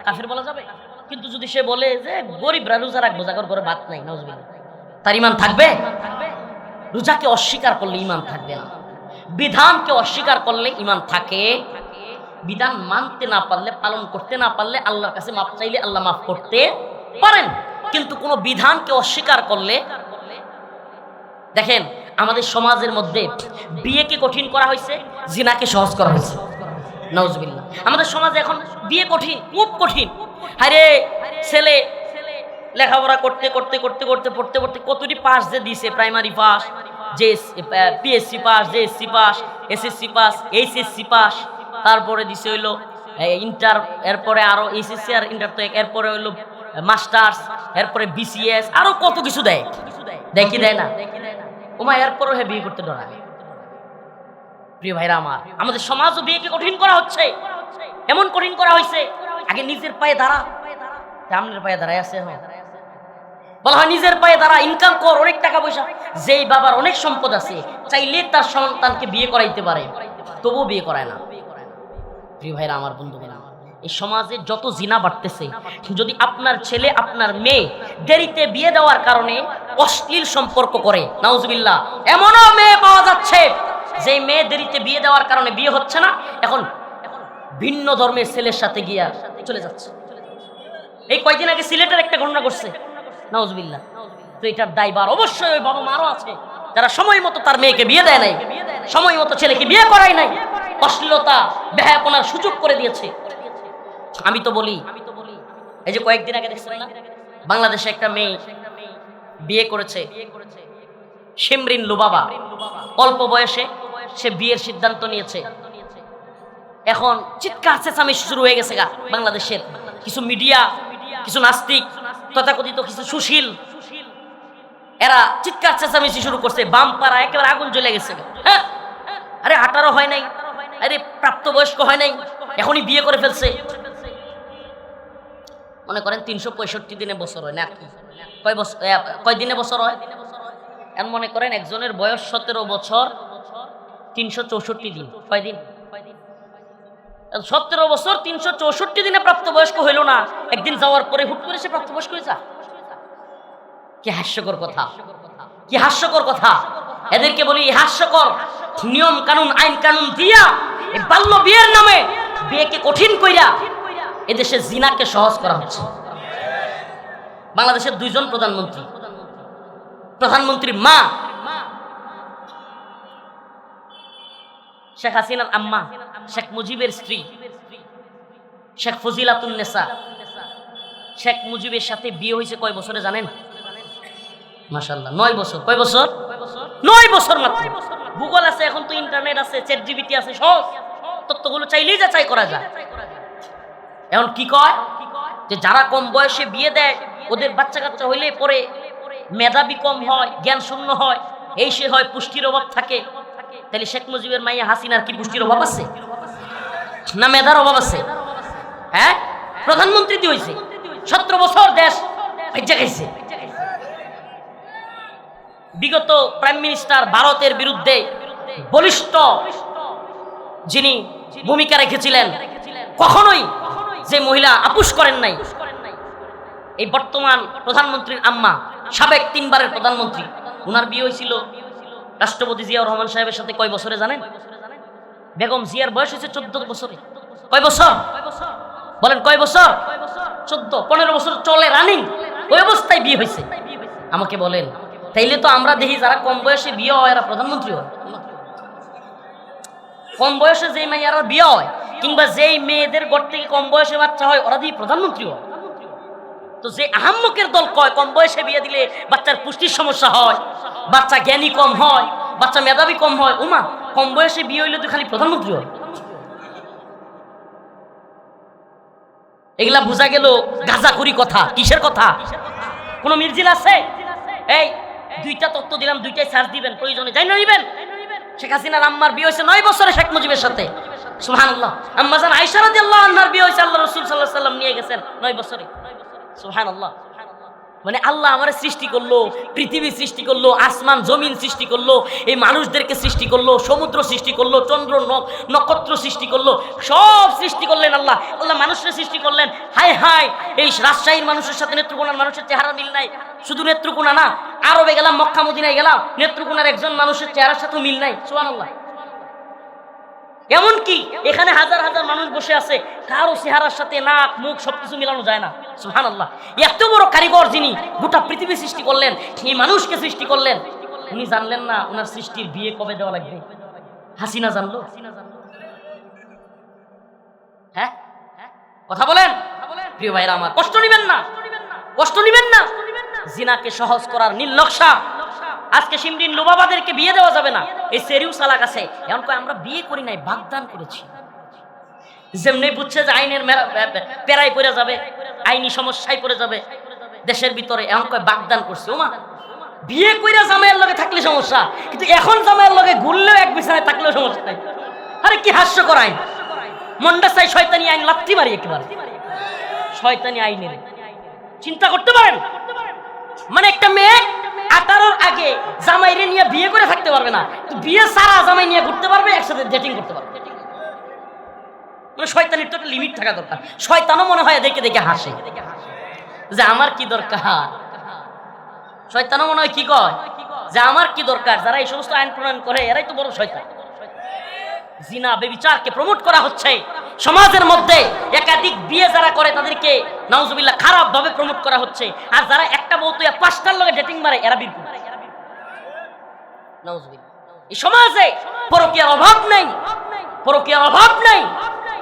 কাফের বলা যাবে? কিন্তু যদি সে বলে যে গরিবরা রোজা রাখবো, যাগর ঘরে ভাত নাই, নাউজুবিল্লাহ, তার ঈমান থাকবে? রোজাকে অস্বীকার করলে ঈমান থাকবে না। বিধানকে অস্বীকার করলে ঈমান থাকে। বিধান মানতে না পারলে, পালন করতে না পারলে আল্লাহর কাছে মাফ চাইলে আল্লাহ মাফ করতে পারেন। কিন্তু কোনো বিধানকে অস্বীকার করলে, দেখেন আমাদের সমাজের মধ্যে বিয়েকে কঠিন করা হয়েছে, জিনাকে সহজ করা হয়েছে। নাউজুবিল্লাহ, আমাদের সমাজে এখন বিয়ে কঠিন, খুব কঠিন। আরে ছেলে লেখাপড়া করতে করতে করতে করতে পড়তে পড়তে কতটি পাস যে দিছে, প্রাইমারি পাস, যে PSC pass, JSC pass, SSC pass, HSC pass, তারপরে দিছে হইলো ইন্টার, এরপরে আরো এইচএসসি আর ইন্টার, তো এরপরে হইলো মাস্টার্স, এরপরে বিসিএস, আরো কত কিছু দেয়। দেখি দেয় না? ওমা এরপরও হে বিয়ে করতে ডরায়। প্রিয় ভাইরা আমার, আমাদের সমাজও বিয়েকে কঠিন করা হচ্ছে। এমন কঠিন করা হয়েছে, আগে নিজের পায়ে দাঁড়া, সামনের পায়ে দাঁড়ায় আছে, বলা হয় নিজের পায়ে দাঁড়া, ইনকাম কর, অনেক টাকা পয়সা। যেই বাবার অনেক সম্পদ আছে, চাইলে তার সন্তানকে বিয়ে করাইতে পারে, তবুও বিয়ে করায় না। প্রিয় ভাইরা আমার, বন্ধুগণ, এই সমাজে যত জিনা বাড়তেছে, যদি আপনার ছেলে আপনার মেয়ে দেরিতে বিয়ে দেওয়ার কারণে অশ্লীল সম্পর্ক করে, নাউজুবিল্লাহ, এমনও মেয়ে পাওয়া যাচ্ছে যে মেয়ে দেরিতে বিয়ে দেওয়ার কারণে বিয়ে হচ্ছে না, এখন ভিন্ন ধর্মের ছেলের সাথে গিয়া চলে যাচ্ছে। এই কয়দিন আগে সিলেটের একটা ঘটনা ঘটছে, নাউজুবিল্লাহ। তো এটার দায়ভার অবশ্যই ওই বাবা মারও আছে, যারা সময় মতো তার মেয়েকে বিয়ে দেয় নাই, সময় মতো ছেলেকে বিয়ে করায় নাই, অশ্লীলতা বেহায়াপনার সুযোগ করে দিয়েছে। আমি তো বলি, এই যে কয়েকদিন আগে দেখছেন না, বাংলাদেশে একটা মেয়ে বিয়ে করেছে, শিমরিন লুবাবা, অল্প বয়সে সে বিয়ের সিদ্ধান্ত নিয়েছে। এখন চিৎকার চেঁচামেচি শুরু হয়ে গেছে গা বাংলাদেশের কিছু মিডিয়া, কিছু নাস্তিক, তথাকথিত কিছু সুশীল, এরা চিৎকার চেঁচামেচি শুরু করছে, বামপাড়া একেবারে আগুন জ্বলে গেছে। হ্যাঁ, আরে 18 হয় নাই, আরে প্রাপ্তবয়স্ক হয় নাই, এখনই বিয়ে করে ফেলছে। মনে করেন 365 দিনে বছর হয় না, কয় দিনে বছর হয়? এখন মনে করেন একজনের বয়স 17 বছর, 364 দিন, কয় দিন? 17 বছর 364 দিনে প্রাপ্তবয়স্ক হইল না, একদিন যাওয়ার পরে হুট করে সে প্রাপ্তবয়স্ক হয়ে যায়। কি হাস্যকর কথা, কি হাস্যকর কথা। এদেরকে বলি হাস্যকর নিয়ম কানুন, আইন কানুন দিয়া এই বাল্য বিয়ের নামে বিয়েকে কঠিন কইরা এদেশে জিনাকে সহজ করা হচ্ছে। বাংলাদেশের 2জন প্রধানমন্ত্রী, প্রধানমন্ত্রীর মা শেখ হাসিনার আম্মা, শেখ মুজিবের স্ত্রী শেখ ফজিলাতুন্নেসা, শেখ মুজিবের সাথে বিয়ে হয়েছে কয় বছরে জানেন? মাশাআল্লাহ 9 বছর। কয় বছর? 9 বছর মাত্র। গুগল আছে, এখন তো ইন্টারনেট আছে, চ্যাট জিপিটি আছে, সব তথ্যগুলো চাইলেই যাচাই করা যায়। এখন কি কয় যে যারা কম বয়সে বিয়ে দেয় ওদের বাচ্চা কাচ্চা হইলে পরে মেধাবী কম হয়, জ্ঞান শূন্য হয়, এই সে হয়, পুষ্টির অভাব থাকে। তাহলে শেখ মুজিবের মাইয়া হাসিনার কি পুষ্টির অভাব আছে না মেধার অভাব আছে? হ্যাঁ, প্রধানমন্ত্রী দিয়ে হয়েছে, 17 বছর দেশ ভেজা খাইছে। বিগত প্রাইম মিনিস্টার ভারতের বিরুদ্ধে বলিষ্ঠ যিনি ভূমিকা রেখেছিলেন, কখনোই যে মহিলা আপুস করেন নাই, এই বর্তমান প্রধানমন্ত্রীর আম্মা, সাবেক 3 বারের প্রধানমন্ত্রী, ওনার বিয়ে হয়েছিল রাষ্ট্রপতি জিয়াউর রহমান সাহেবের সাথে কয় বছরে জানেন? বেগম জিয়ার বয়স হয়েছে 14 বছরে। কয় বছর বলেন? কয় বছর? 14, 15 বছর চলে রানিং, ওই অবস্থায় বিয়ে হয়েছে। আমাকে বলেন, তাইলে তো আমরা দেখি যারা কম বয়সে বিয়ে হয় এরা প্রধানমন্ত্রী হয়। কম বয়সে যেই মেয়েরা বিয়ে হয় কিংবা যেই মেয়েদের ঘর থেকে কম বয়সে বাচ্চা হয় ওরা দিয়ে প্রধানমন্ত্রী হয়। তো যে আহাম্মকের দল কয় কম বয়সে বিয়ে দিলে বাচ্চার পুষ্টির সমস্যা হয়, বাচ্চা জ্ঞানী কম হয়, বাচ্চা মেধাবী কম হয়, ওমা কম বয়সে বিয়ে হইলে তো খালি প্রধানমন্ত্রী হয়। এগুলা বোঝা গেল গাঁজাখুরি কথা। কিসের কথা? কোন মির্জিল আছে? এই 2টা তত্ত্ব দিলাম, 2টাই সার্চ দিবেন, প্রয়োজনে যাই না নিবেন। শেখ হাসিনার আম্মার বিয়ে হয়েছে 9 বছরে শেখ মুজিবের সাথে, সুবহানাল্লাহ। আম্মা জান আয়েশা রাদিয়াল্লাহু আনহার বিয়ে হয়েছে আল্লাহ রাসূল সাল্লাল্লাহু আলাইহি ওয়াসাল্লাম নিয়ে গেছেন 9 বছরে, সুবহানাল্লাহ। মানে আল্লাহ আমারে সৃষ্টি করলো, পৃথিবী সৃষ্টি করলো, আসমান জমিন সৃষ্টি করলো, এই মানুষদেরকে সৃষ্টি করলো, সমুদ্র সৃষ্টি করলো, চন্দ্র নক্ষত্র সৃষ্টি করলো, সব সৃষ্টি করলেন আল্লাহ। আল্লাহ মানুষের সৃষ্টি করলেন। হায় হায়, এই রাজশাহীর মানুষের সাথে নেত্রকোনার মানুষের চেহারা মিল নাই। শুধু নেত্রকোনা না, আরবে গেলাম, মক্কা মদিনায় গেলাম, নেত্রকোনার একজন মানুষের চেহারার সাথে মিল নাই, সুবহানাল্লাহ। এমনকি এখানে হাজার হাজার মানুষ বসে আছে, কারো চেহারার সাথে নাক মুখ সবকিছু মিলানো যায় না, সুবহানাল্লাহ। এত বড় কারিগর যিনি গোটা পৃথিবী সৃষ্টি করলেন, এই মানুষকে সৃষ্টি করলেন, উনি জানলেন না ওনার সৃষ্টির বিয়ে কবে দেওয়া লাগবে? হাসিনা জানলো? হ্যাঁ, কথা বলেন প্রিয় ভাইরা আমার। কষ্ট নিবেন না, কষ্ট নিবেন না। জিনাকে সহজ করার নীল নকশা। আজকে শিমরিন লুবাবাদেরকে বিয়ে দেওয়া যাবে না, এই সেরিউ সালাক আছে। এখন কয় আমরা বিয়ে করি নাই, বাগদান করেছি। যেমনি বুঝছে যে আইনের পেরাই পড়ে যাবে, আইনি সমস্যায় পড়ে যাবে দেশের ভিতরে, এখন কয় বাগদান করছে। ওমা, বিয়ে কইরা জামাইয়ের লগে থাকলে সমস্যা, কিন্তু এখন জামাইয়ের লগে ঘুরলেও এক বিছানায় থাকলেও সমস্যা নাই। আরে কি হাস্যকর আইন! মন্ডা চাই শয়তানি আইন লাথি মারি একেবারে, শয়তানি আইনের চিন্তা করতে পারেন। মানে একটা মেয়ে 18 আগে জামাইরে নিয়ে বিয়ে করে থাকতে পারবে না, বিয়ে সারা জামাই নিয়ে ঘুরতে পারবে, একসাথে ডেটিং করতে পারবে। মানে শয়তানির তো একটা লিমিট থাকা দরকার। শয়তানও মনে হয় দেখে দেখে হাসে যে আমার কি দরকার। শয়তানও মনে হয় কি কয় যে আমার কি দরকার। যারা এই সমস্ত আইন প্রণয়ন করে এরাই তো বড় শয়তান। জিনা বেবিচারকে প্রমোট করা হচ্ছে সমাজের মধ্যে। একাধিক বিয়ে যারা করে তাদেরকে নাউজুবিল্লাহ খারাপ ভাবে প্রমোট করা হচ্ছে। আর যারা একটা বউ তো 5টার লগে ডেটিং মারে এরা বিরু। নাউজুবিল্লাহ। এই সমাজে পরকীয়ার অভাব নাই, পরকীয়ার অভাব নাই।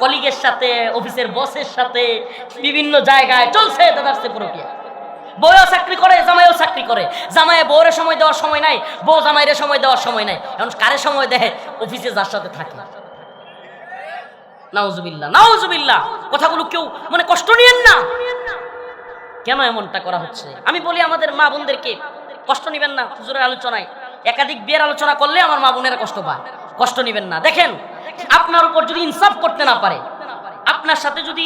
কলিগের সাথে, অফিসের বসের সাথে, বিভিন্ন জায়গায় চলছে দাদারসে পরকীয়া। বউও চাকরি করে, জামাইও চাকরি করে। জামাইয়ে বউরে সময় দেওয়ার সময় নাই, বউ জামাইরে সময় দেওয়ার সময় নাই। এখন কারে সময় দেয়? অফিসে যার সাথে থাকে। নাউজুবিল্লাহ, নাউজুবিল্লাহ। কথাগুলো কেউ মানে কষ্ট নিয়েন না। কেন এমনটা করা হচ্ছে? আমি বলি আমাদের মা বোনদেরকে, কষ্ট নিবেন না। হুজুরের আলোচনায় একাধিক বিয়ের আলোচনা করলে আমার মা বোনেরা কষ্ট পায়। কষ্ট নিবেন না। দেখেন, আপনার উপর যদি ইনসাফ করতে না পারে, আপনার সাথে যদি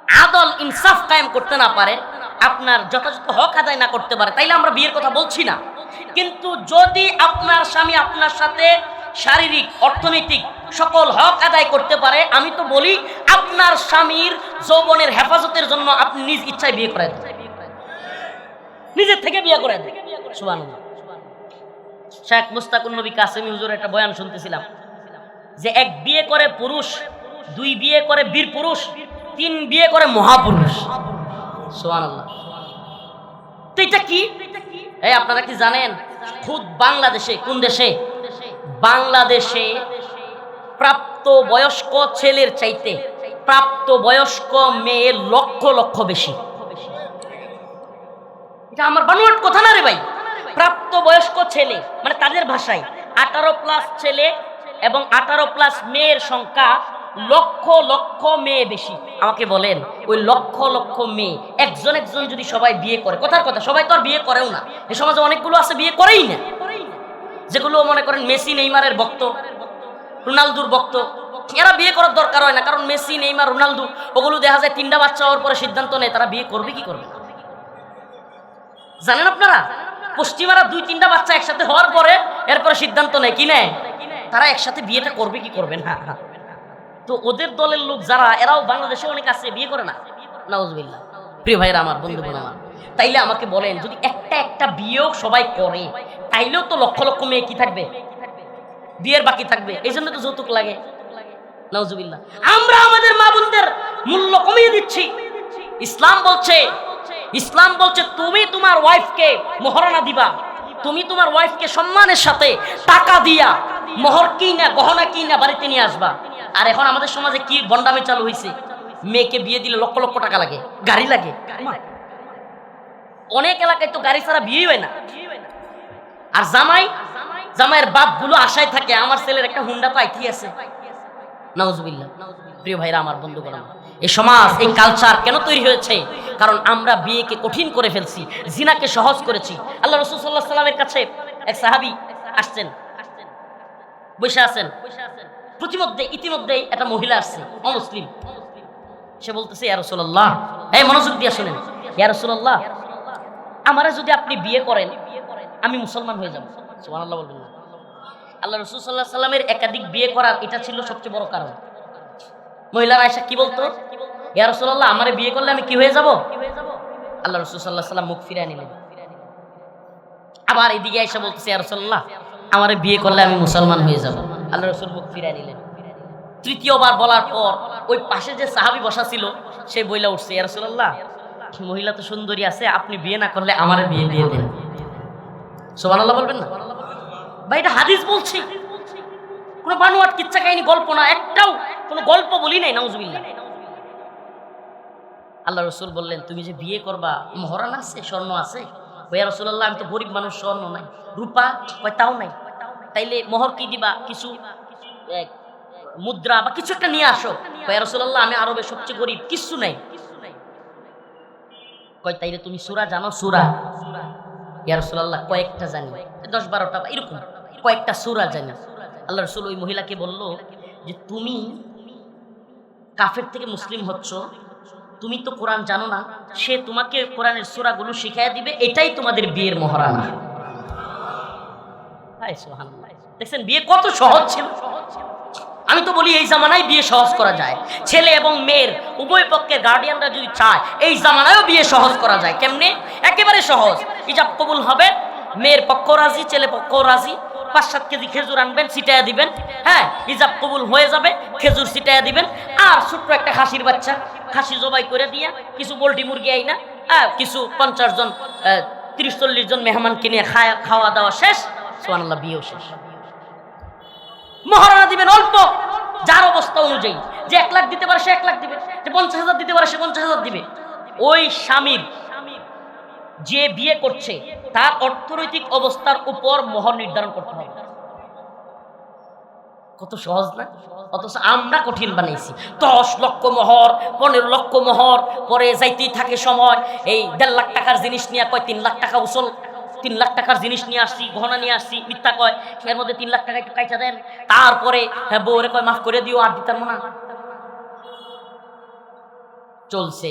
আদল ইনসাফ কায়েম করতে না পারে, আপনার যথাযথ হক আদায় না করতে পারে, তাইলে আমরা বিয়ের কথা বলছি না। কিন্তু যদি আপনার স্বামী আপনার সাথে শারীরিক, অর্থনৈতিক সকল হক আদায় করতে পারে, আমি তো বলি আপনার স্বামীর যৌবনের হেফাজতের জন্য আপনি নিজ ইচ্ছায় বিয়ে করে দেন, নিজের থেকে বিয়ে করে দেন। সুবহানাল্লাহ। শেখ মুস্তাকুন নবী কাসেমি হুজুরের একটা বয়ান শুনতেছিলাম যে 1 বিয়ে করে পুরুষ, 2 বিয়ে করে বীর পুরুষ, 3 বিয়ে করে মহাপুরুষ। সুবহানাল্লাহ। তো এটা কি? এই আপনারা কি জানেন খুদ বাংলাদেশে, কোন দেশে? বাংলাদেশে প্রাপ্ত বয়স্ক ছেলের চাইতে প্রাপ্ত বয়স্ক মেয়ের লক্ষ লক্ষ বেশি। এটা আমার বানোয়াট কথা না রে ভাই। প্রাপ্ত বয়স্ক ছেলে মানে তাদের ভাষায় 18+ ছেলে এবং 18+ মেয়ের সংখ্যা লক্ষ লক্ষ মেয়ে বেশি। আমাকে বলেন, ওই লক্ষ লক্ষ মেয়ে একজন একজন যদি সবাই বিয়ে করে, কথার কথা সবাই তো আর বিয়ে করেও না। এই সমাজে অনেকগুলো আছে বিয়ে করেই না, যেগুলো মনে করেন মেসি নেইমারের ভক্ত, রোনালদোর ভক্ত, এরা বিয়ে করার দরকার হয় না, কারণ মেসি, নেইমার, রোনালদো ওগুলো দেখা যায় 3টা বাচ্চা হওয়ার পরে সিদ্ধান্ত নেয় তারা বিয়ে করবে কি করবে। জানেন আপনারা, পশ্চিমারা 2-3টা বাচ্চা একসাথে হওয়ার পরে এরপরে সিদ্ধান্ত নেয়, কি নেয়, তারা একসাথে বিয়েটা করবে কি করবে না। তো ওদের দলের লোক যারা, এরাও বাংলাদেশে অনেক আছে, বিয়ে করে না, নাউজুবিল্লাহ। প্রিয় ভাইরা আমার, বন্ধুগণ আমার, তাইলে আমাকে বলেন, যদি একটা বিয়েও সবাই করে, তাইলেও তো লক্ষ লক্ষ মেয়ে কি থাকবে, বিয়ের বাকি থাকবে। এই জন্য তো যৌতুক লাগে, নাউজুবিল্লাহ। আমরা আমাদের মা বোনদের মূল্য কমিয়ে দিচ্ছি। ইসলাম বলছে তুমি তোমার ওয়াইফকে মহারণা দিবা, তুমি তোমার ওয়াইফকে সম্মানের সাথে টাকা দিয়া মোহর কিনা, গহনা কিনা বাড়িতে নিয়ে আসবা। আর এখন আমাদের সমাজে কি বন্ডামি চালু হয়েছে, মেয়েকে বিয়ে দিলে লক্ষ লক্ষ টাকা লাগে, গাড়ি লাগে। অনেক এলাকায় তো গাড়ি ছাড়া বিয়ে হয় না। আর জামাইয়ের বাপগুলো আশায় থাকে আমার ছেলের একটা হুন্ডা পাইতি আছে, নাউজুবিল্লাহ। প্রিয় ভাইরা আমার, বন্ধুগণ আমার, এই সমাজ, এই কালচার কেন তৈরি হয়েছে? কারণ আমরা বিয়েকে কঠিন করে ফেলছি, জিনাকে সহজ করেছি। আল্লাহ রাসূল সাল্লাল্লাহু আলাইহি ওয়াসাল্লামের কাছে এক সাহাবী আসছেন, বসে আছেন। ইতিমধ্যে একটা মহিলা আসছে, অমুসলিম। সে বলতেছে, ইয়া রাসূলুল্লাহ, এই মনোযোগ দিয়ে শুনেন, ইয়া রাসূলুল্লাহ, আমারে যদি আপনি বিয়ে করেন আমি মুসলমান হয়ে যাব। সুবহানাল্লাহ বলবেন না। আল্লাহ রাসূল সাল্লাল্লাহু আলাইহি ওয়াসাল্লামের একাধিক বিয়ে করার এটা ছিল সবচেয়ে বড় কারণ। মহিলারা আয়েশা কি বলতো, ইয়া রাসূলুল্লাহ, আমারে বিয়ে করলে আমি কি হয়ে যাব? আল্লাহ রাসূল সাল্লাল্লাহু আলাইহি ওয়াসাল্লাম মুখ ফিরিয়ে নিলেন। আবার এদিকে আয়েশা বলতেছে, ইয়া রাসূলুল্লাহ, আমারে বিয়ে করলে আমি মুসলমান হয়ে যাব। আল্লাহ রাসূল মুখ ফিরিয়ে নিলেন। তৃতীয়বার বলার পর ওই পাশে যে সাহাবী বসা ছিল সে বইলা উঠছে, ইয়া রাসূলুল্লাহ, মহিলা তো সুন্দরী আছে, আপনি বিয়ে না করলে আমারে বিয়ে দিয়ে দেন। সুবহানাল্লাহ বলবেন না ভাই? এটা হাদিস বলছি, কোনো বানোয়াট কিচ্ছা কাহিনী, গল্প না, একটাও কোনো গল্প বলি নাই, নাউজুবিল্লাহ। আল্লাহ রাসূল বললেন, তুমি যে বিয়ে করবা মহরানা আছে, স্বর্ণ আছে? ইয়া রাসূলুল্লাহ, আমি তো গরিব মানুষ, স্বর্ণ নাই, রূপা কয় তাও নাই। তাইলে মোহর কি দিবা? কিছু মুদ্রা বা কিছু একটা নিয়ে আসো। ইয়া রাসূলুল্লাহ, আমি আরবে সবচেয়ে গরিব, কিছু নাই। কয় তাইলে তুমি সূরা জানো? সূরা? ইয়া রাসূলুল্লাহ, কয়েকটা জানি, 10-12টা এরকম কয়েকটা সূরা জানি। আল্লাহ রাসূল ওই মহিলাকে বলল যে, তুমি কাফের থেকে মুসলিম হচ্ছ, তুমি তো কোরআন জানো না, সে তোমাকে কোরআনের সূরাগুলো শিখাইয়া দিবে, এটাই তোমাদের বিয়ের মহারানা। সুবহানাল্লাহ, দেখছেন বিয়ে কত সহজ ছিল। আমি তো বলি এই জামানায় বিয়ে সহজ করা যায়। ছেলে এবং মেয়ের উভয় পক্ষের গার্ডিয়ানরা যদি চায়, এই জামানায়ও বিয়ে সহজ করা যায়। কেমনে? একেবারে সহজ। ইজাব কবুল হবে, মেয়ের পক্ষ রাজি, ছেলে পক্ষ রাজি। 5-7 কেজি খেজুর আনবেন, ছিটাইয়া দিবেন, হ্যাঁ, ইজাব কবুল হয়ে যাবে। খেজুর ছিটাইয়া দিবেন, আর ছোট্ট একটা খাসির বাচ্চা, খাসি জবাই করে দিয়া, কিছু পোল্ট্রি মুরগি আইনা, কিছু 50 জন 30-40 জন মেহমান কিনে খাওয়া দাওয়া শেষ। সুবহানাল্লাহ, বিয়েও শেষ। মহারণা দিবেন অল্প, যার অবস্থা অনুযায়ী। যে 1 লাখ দিতে পারে সে 1 লাখ দিবে, যে 50,000 দিতে পারে সে 50,000 দিবে। ওই স্বামীর যে বিয়ে করছে তার অর্থনৈতিক অবস্থার উপর মোহর নির্ধারণ করতে হবে। কত সহজ না? অথচ আমরা কঠিন বানাইছি। 10 লক্ষ মোহর, 15 লক্ষ মোহর, পরে যাইতেই থাকে সময়। এই 1.5 লাখ টাকার জিনিস নিয়ে কয় 3 লাখ টাকা উসল, 3 লাখ টাকার জিনিস নিয়ে আসছি, গহনা নিয়ে আসছি, মিথ্যা কয়। এর মধ্যে 3 লাখ টাকা একটু কাইচা দেন, তারপরে বউরে কয় মাফ করে দিও, আর দিতাম না। চলছে।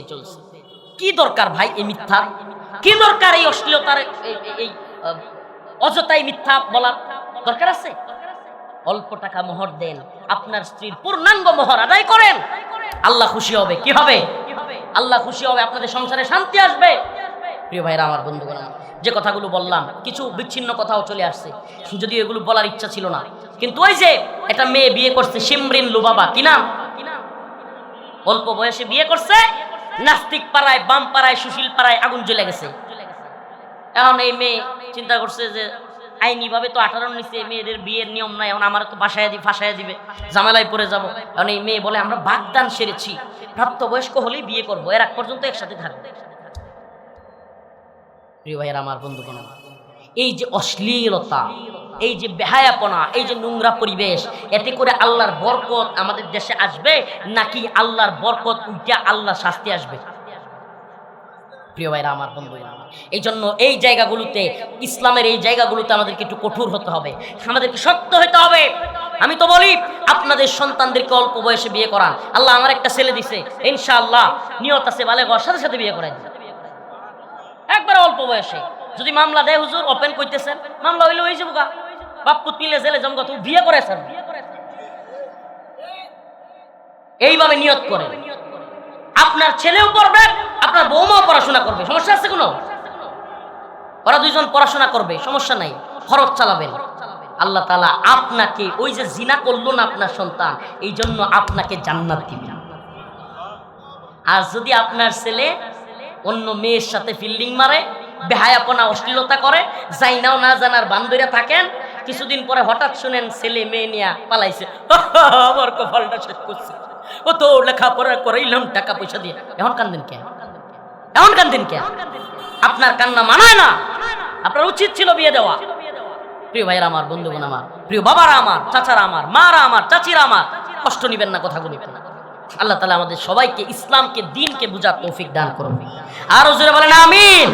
কি দরকার ভাই এই মিথ্যা? কি দরকার এই অশ্লীলতার, এই অযথাই মিথ্যা বলার দরকার আছে? অল্প টাকা মোহর দেন, আপনার স্ত্রীর পূর্ণাঙ্গ মোহর আদায় করেন, আল্লাহ খুশি হবে। কি হবে? আল্লাহ খুশি হবে, আপনাদের সংসারে শান্তি আসবে। প্রিয় ভাইরা আমার, বন্ধুগণ, যে কথাগুলো বললাম কিছু বিচ্ছিন্ন কথাও চলে আসছে, যদি এগুলো বলার ইচ্ছা ছিল না। কিন্তু ওই যে একটা মেয়ে বিয়ে করছে, শিমরিন লুবাবা, কি নাম? অল্প বয়সে বিয়ে করছে, নাস্তিক পাড়ায়, বাম পাড়ায়, সুশীল পাড়ায় আগুন জ্বলে গেছে। এখন এই মেয়ে চিন্তা করছে যে আইনি ভাবে তো 18 নিচে মেয়েদের বিয়ের নিয়ম নাই, এখন আমার তো ফাঁসাইয়া দিবে, ঝামেলায় পড়ে যাব। এখন এই মেয়ে বলে আমরা বাগদান সেরেছি, প্রাপ্তবয়স্ক হলেই বিয়ে করবো, এর আগ পর্যন্ত একসাথে থাকবো। প্রিয় ভাইয়ের আমার, বন্ধুগণ, এই যে অশ্লীলতা, এই যে বেহায়াপনা, এই যে নোংরা পরিবেশ, এতে করে আল্লাহর বরকত আমাদের দেশে আসবে নাকি আল্লাহর বরকত উল্টা আল্লাহ শাস্তি আসবে? প্রিয় ভাইরা আমার, বন্ধুরা আমার, এই জন্য এই জায়গাগুলোতে, ইসলামের এই জায়গাগুলোতে আমাদেরকে একটু কঠোর হতে হবে, আমাদেরকে শক্ত হতে হবে। আমি তো বলি আপনাদের সন্তানদেরকে অল্প বয়সে বিয়ে করান। আল্লাহ আমার একটা ছেলে দিছে, ইনশাআল্লাহ নিয়ত আছে বালে ঘর সাথে সাথে বিয়ে করাই দিন, একবার অল্প বয়সে। যদি মামলা দেয় হুজুর ওপেন কইতেছেন, মামলা হইলে হয়ে যাবো গা, বাপ্পুত মিলে জেলে জমগা, তুমি বিয়ে করেছেন। এইভাবে নিয়ত করে আপনার ছেলেও পড়বে, আপনার বৌমাও পড়াশোনা করবে, সমস্যা আছে কোনো? ওরা দুইজন পড়াশোনা করবে, সমস্যা নাই, খরচ চালাবেন। আল্লাহ তাআলা আপনাকে ওই যে জিনা করলো না আপনার সন্তান, এই জন্য আপনাকে জান্নাত দিবেন। আর যদি আপনার ছেলে অন্য মেয়ের সাথে ফিল্ডিং মারে, বেহায়াপনা অশ্লীলতা করে, জাইনাও না জানার বান্ধবীরা থাকেন, কিছুদিন পরে হঠাৎ শুনেন ছেলে মেয়ে নিয়ে পালাইছে, আমার কপালটা শেষ করছে, ও তো লেখাপড়া করাইলাম টাকা পয়সা দিয়ে, এখন কান্দেন কে? এখন কান্দেন কে? আপনার কান্না মানায় না, আপনার উচিত ছিল বিয়ে দেওয়া। প্রিয় ভাইয়েরা আমার, বন্ধুগণ আমার, প্রিয় বাবারা আমার, চাচারা আমার, মারা আমার, চাচিরা আমার, কষ্ট নিবেন না, কথাগুলো নিবেন না। আল্লাহ তাআলা আমাদের সবাইকে ইসলামকে, দ্বীনকে বুঝার তৌফিক দান করুন। আর জোরে বলেন আমিন।